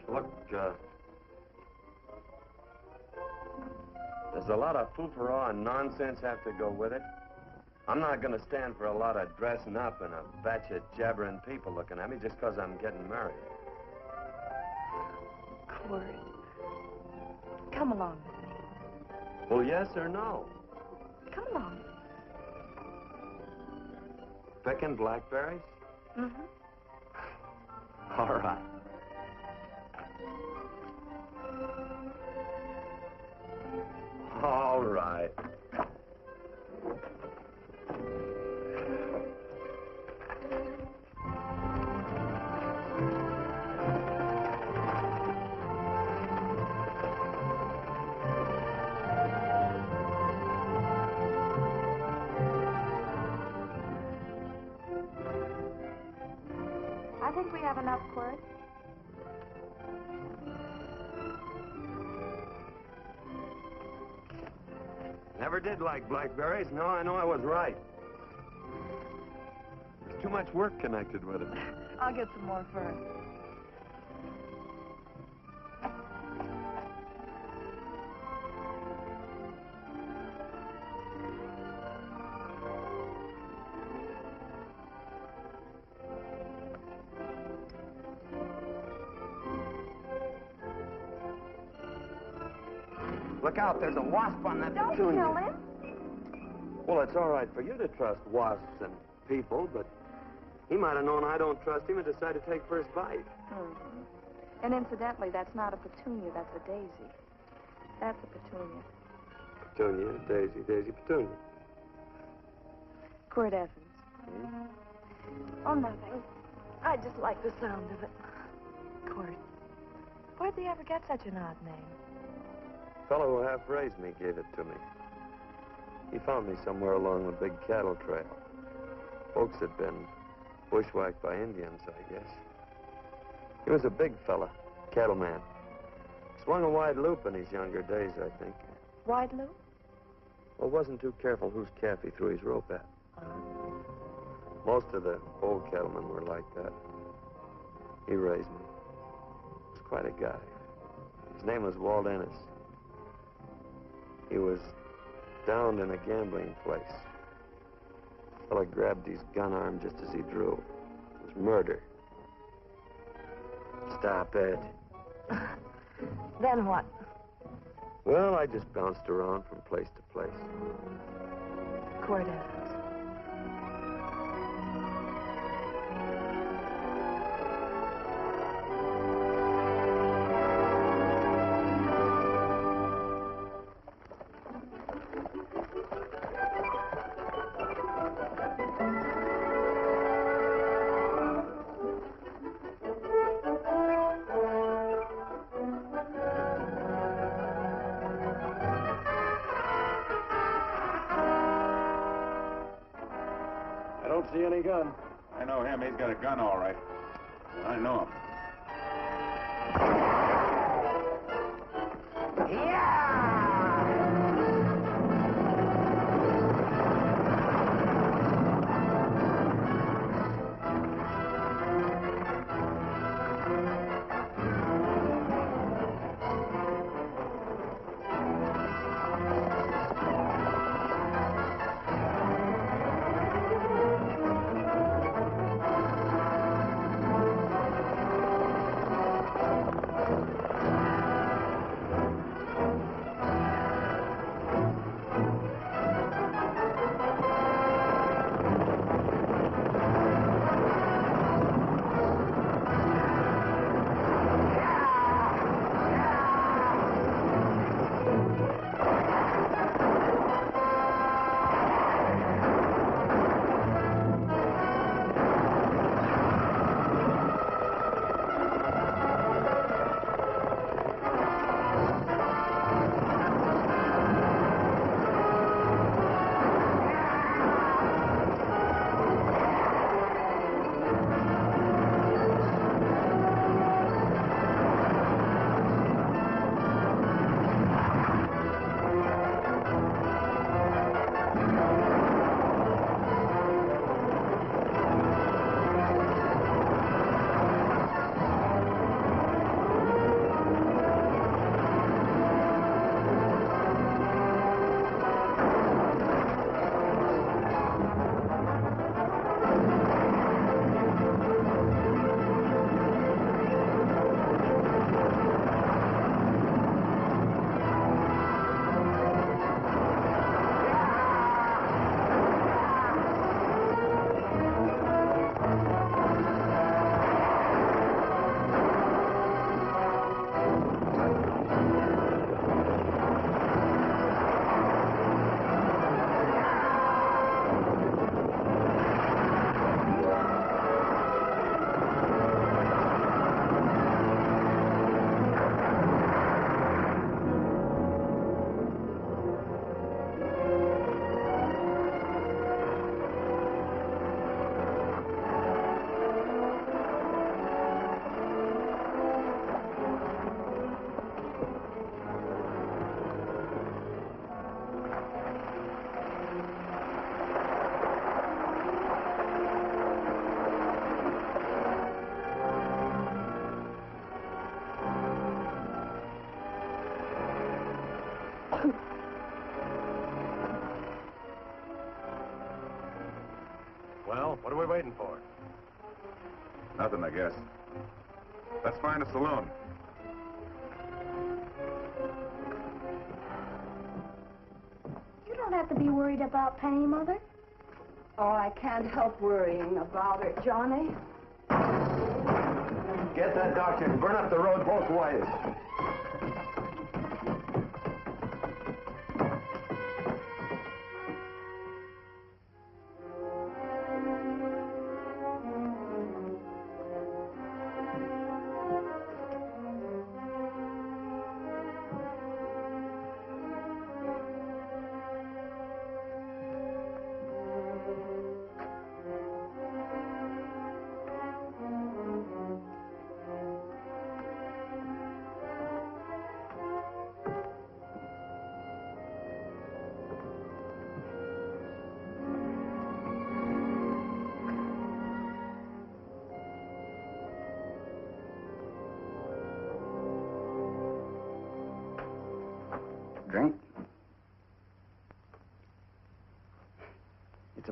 [SPEAKER 1] Look, there's a lot of foo-for-all and nonsense have to go with it. I'm not going to stand for a lot of dressing up and a batch of jabbering people looking at me just because I'm getting married.
[SPEAKER 4] Quirt, come along with me.
[SPEAKER 1] Well, yes or no?
[SPEAKER 4] Come along.
[SPEAKER 1] Picking blackberries?
[SPEAKER 4] Mm-hmm.
[SPEAKER 1] All right. All right.
[SPEAKER 4] I think we have enough, Quirt.
[SPEAKER 1] Never did like blackberries. No, I know I was right. There's too much work connected with it.
[SPEAKER 4] I'll get some more first.
[SPEAKER 1] Look out, there's a wasp on that
[SPEAKER 4] Don't
[SPEAKER 1] petunia.
[SPEAKER 4] kill him.
[SPEAKER 1] Well, it's all right for you to trust wasps and people, but he might have known I don't trust him and decided to take first bite.
[SPEAKER 4] Mm-hmm. And incidentally, that's not a petunia, that's a daisy. That's a petunia.
[SPEAKER 1] Petunia, daisy, daisy, petunia.
[SPEAKER 4] Quirt Evans.
[SPEAKER 1] Hmm?
[SPEAKER 4] Oh, nothing. I just like the sound of it. Quirt. Where'd they ever get such an odd name?
[SPEAKER 1] The fellow who half-raised me gave it to me. He found me somewhere along the big cattle trail. Folks had been bushwhacked by Indians, I guess. He was a big fella, cattleman. Swung a wide loop in his younger days, I think.
[SPEAKER 4] Why'd Lou?
[SPEAKER 1] Well, wasn't too careful whose calf he threw his rope at. Most of the old cattlemen were like that. He raised me. He was quite a guy. His name was Walt Ennis. He was downed in a gambling place. The fella grabbed his gun arm just as he drew. It was murder. Stop it.
[SPEAKER 4] Then what?
[SPEAKER 1] Well, I just bounced around from place to place.
[SPEAKER 4] Quirt Evans.
[SPEAKER 9] I don't see any gun.
[SPEAKER 2] I know him. He's got a gun, all right. I know him.
[SPEAKER 9] Well, what are we waiting for?
[SPEAKER 2] Nothing, I guess. Let's find a saloon.
[SPEAKER 8] You don't have to be worried about Penny, Mother.
[SPEAKER 7] Oh, I can't help worrying about her, Johnny.
[SPEAKER 1] Get that doctor and burn up the road both ways.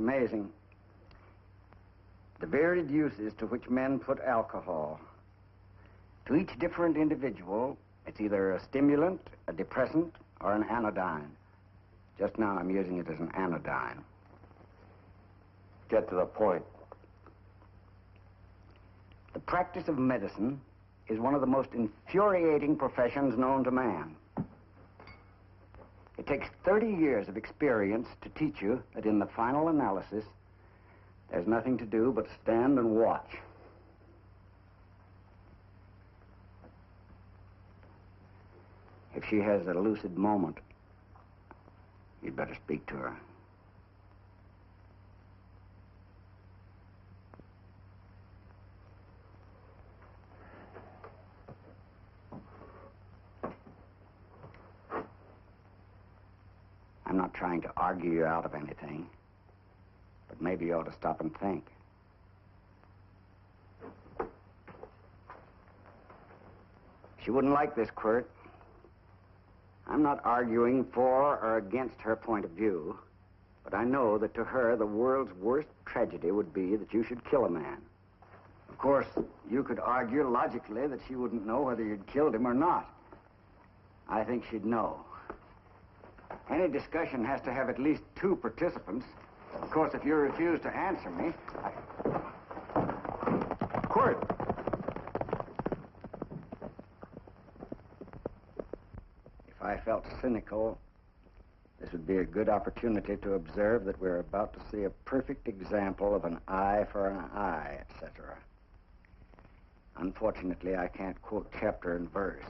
[SPEAKER 6] amazing. The varied uses to which men put alcohol. To each different individual, it's either a stimulant, a depressant, or an anodyne. Just now, I'm using it as an anodyne.
[SPEAKER 1] Get to the point.
[SPEAKER 6] The practice of medicine is one of the most infuriating professions known to man. It takes 30 years of experience to teach you that in the final analysis, there's nothing to do but stand and watch. If she has a lucid moment, you'd better speak to her. I'm not trying to argue you out of anything, but maybe you ought to stop and think. She wouldn't like this, Quirt. I'm not arguing for or against her point of view, but I know that to her, the world's worst tragedy would be that you should kill a man. Of course, you could argue logically that she wouldn't know whether you'd killed him or not. I think she'd know. Any discussion has to have at least two participants. Of course, if you refuse to answer me,
[SPEAKER 2] Quirt!
[SPEAKER 6] If I felt cynical, this would be a good opportunity to observe that we're about to see a perfect example of an eye for an eye, etc. Unfortunately, I can't quote chapter and verse,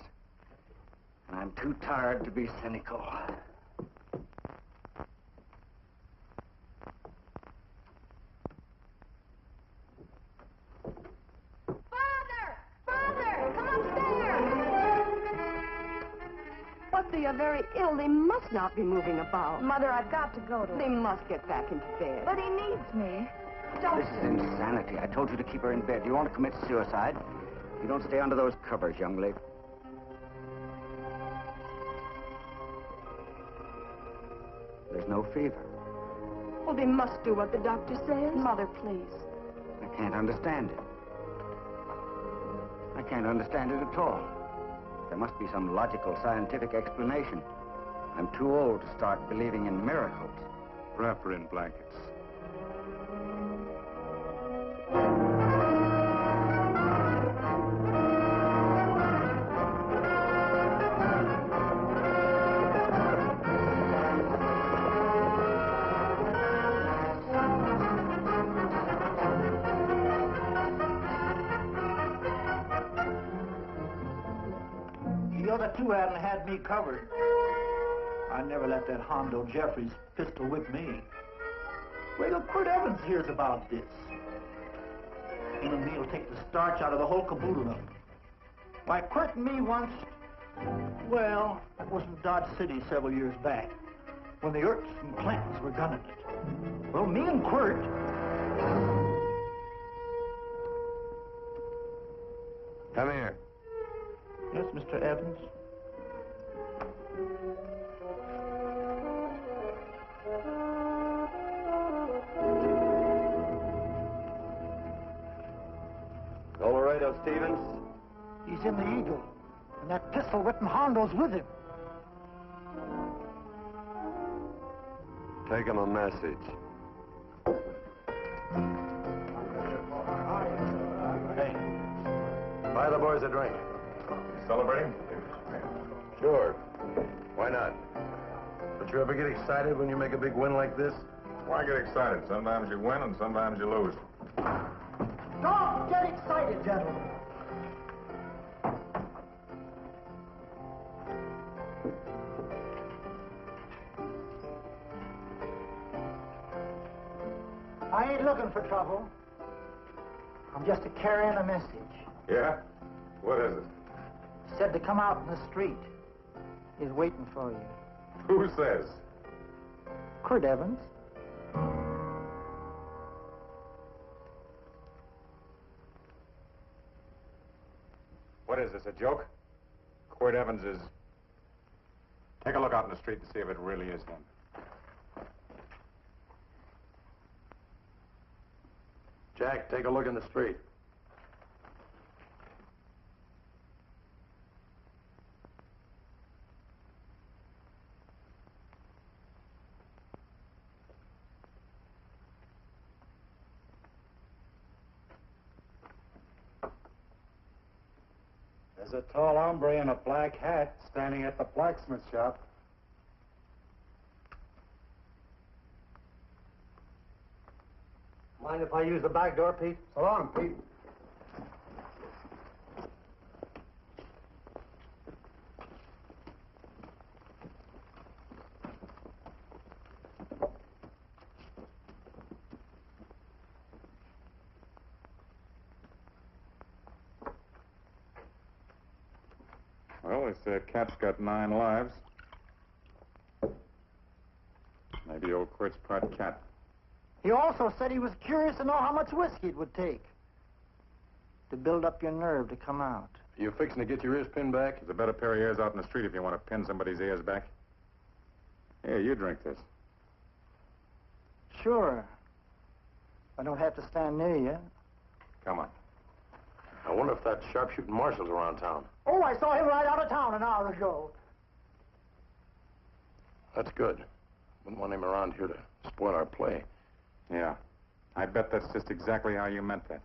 [SPEAKER 6] and I'm too tired to be cynical.
[SPEAKER 7] They are very ill. They must not be moving about.
[SPEAKER 4] Mother, I've got to go to him.
[SPEAKER 7] They must get back into bed.
[SPEAKER 4] But he needs me. Don't.
[SPEAKER 6] This is insanity. I told you to keep her in bed. You want to commit suicide? You don't stay under those covers, young lady. There's no fever.
[SPEAKER 7] Well, they must do what the doctor says.
[SPEAKER 4] Mother, please.
[SPEAKER 6] I can't understand it. I can't understand it at all. There must be some logical, scientific explanation. I'm too old to start believing in miracles.
[SPEAKER 2] Wrap her in blankets.
[SPEAKER 3] The other two hadn't had me covered. I never let that Hondo Jeffries pistol whip me. Wait till Quirt Evans hears about this. Him and me'll take the starch out of the whole caboodle of them. Why, Quirt and me once, well, that was in Dodge City several years back, when the Erts and Clintons were gunning it. Well, me and Quirt...
[SPEAKER 1] Come here.
[SPEAKER 3] Yes, Mr. Evans?
[SPEAKER 1] Colorado Stevens?
[SPEAKER 3] He's in the Eagle, and that pistol-whipping Hondo's with him.
[SPEAKER 1] Take him a message.
[SPEAKER 12] Hey, buy the boys a drink.
[SPEAKER 2] Celebrating?
[SPEAKER 12] Sure. Why not? Don't you ever get excited when you make a big win like this?
[SPEAKER 2] Why get excited? Sometimes you win and sometimes you lose.
[SPEAKER 3] Don't get excited, gentlemen. I ain't looking for trouble. I'm just carrying a message.
[SPEAKER 2] Yeah? What is it?
[SPEAKER 3] Said to come out in the street. He's waiting for you.
[SPEAKER 2] Who says?
[SPEAKER 3] Quirt Evans.
[SPEAKER 2] What is this, a joke? Quirt Evans is... Take a look out in the street to see if it really is him.
[SPEAKER 16] Jack, take a look in the street.
[SPEAKER 17] There's a tall hombre in a black hat standing at the blacksmith shop.
[SPEAKER 3] Mind if I use the back door, Pete?
[SPEAKER 17] So long, Pete.
[SPEAKER 2] Well, this cat's got 9 lives. Maybe old Quirt's part cat.
[SPEAKER 3] He also said he was curious to know how much whiskey it would take to build up your nerve to come out.
[SPEAKER 16] You fixing to get your ears pinned back?
[SPEAKER 2] There's a better pair of ears out in the street if you want to pin somebody's ears back. Here, you drink this.
[SPEAKER 3] Sure. I don't have to stand near you.
[SPEAKER 2] Come on.
[SPEAKER 16] I wonder if that sharpshooting marshal's around town.
[SPEAKER 3] Oh, I saw him ride out of town an hour ago.
[SPEAKER 16] That's good. Wouldn't want him around here to spoil our play.
[SPEAKER 2] Yeah. I bet that's just exactly how you meant that.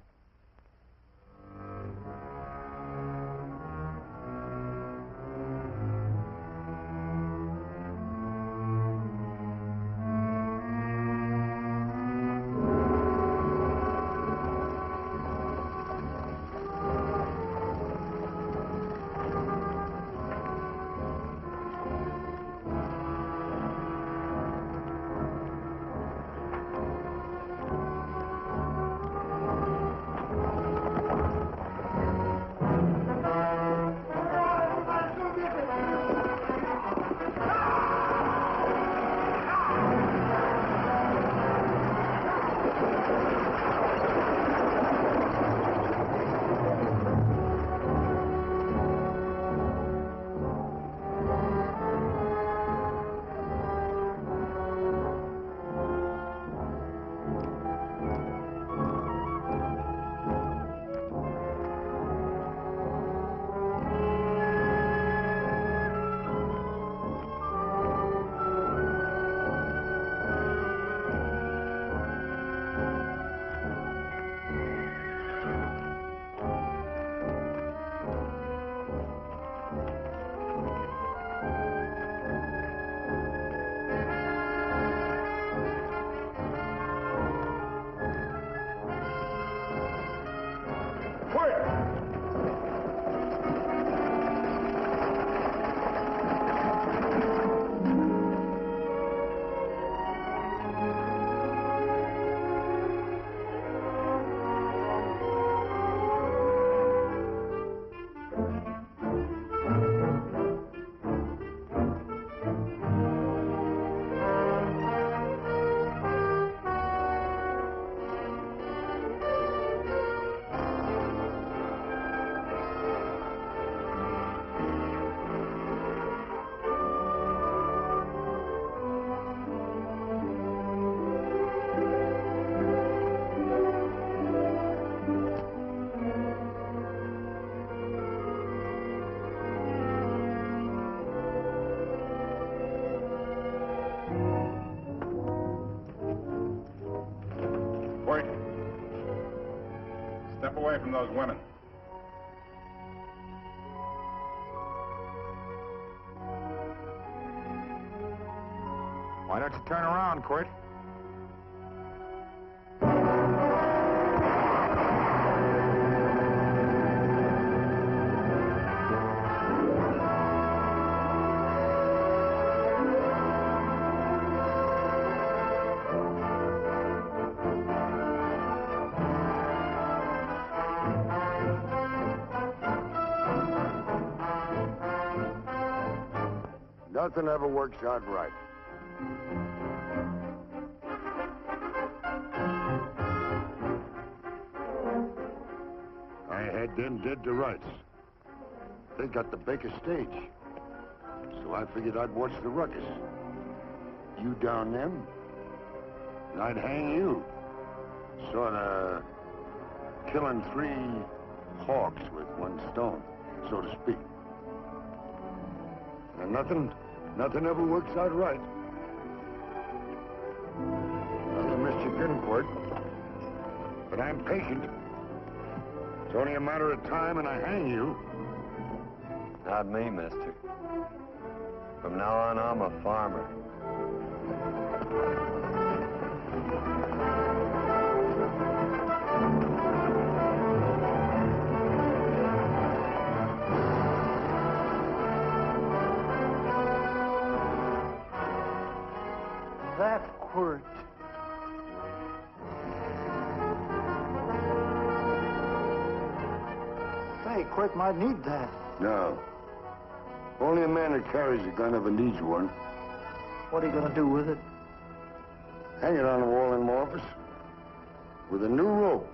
[SPEAKER 2] Step away from those women. Why don't you turn around, Quirt?
[SPEAKER 12] Nothing ever works out right. I had them dead to rights. They got the Baker stage. So I figured I'd watch the ruckus. You down them, and I'd hang you. Sorta killing 3 hawks with one stone, so to speak. And nothing ever works out right. Well, I missed you again, Quirt. But I'm patient. It's only a matter of time and I hang you.
[SPEAKER 1] Not me, mister. From now on, I'm a farmer.
[SPEAKER 3] That's Quirt. Say, Quirt might need that.
[SPEAKER 12] No. Only a man that carries a gun ever needs one.
[SPEAKER 3] What are you going to do with it?
[SPEAKER 12] Hang it on the wall in my office with a new rope.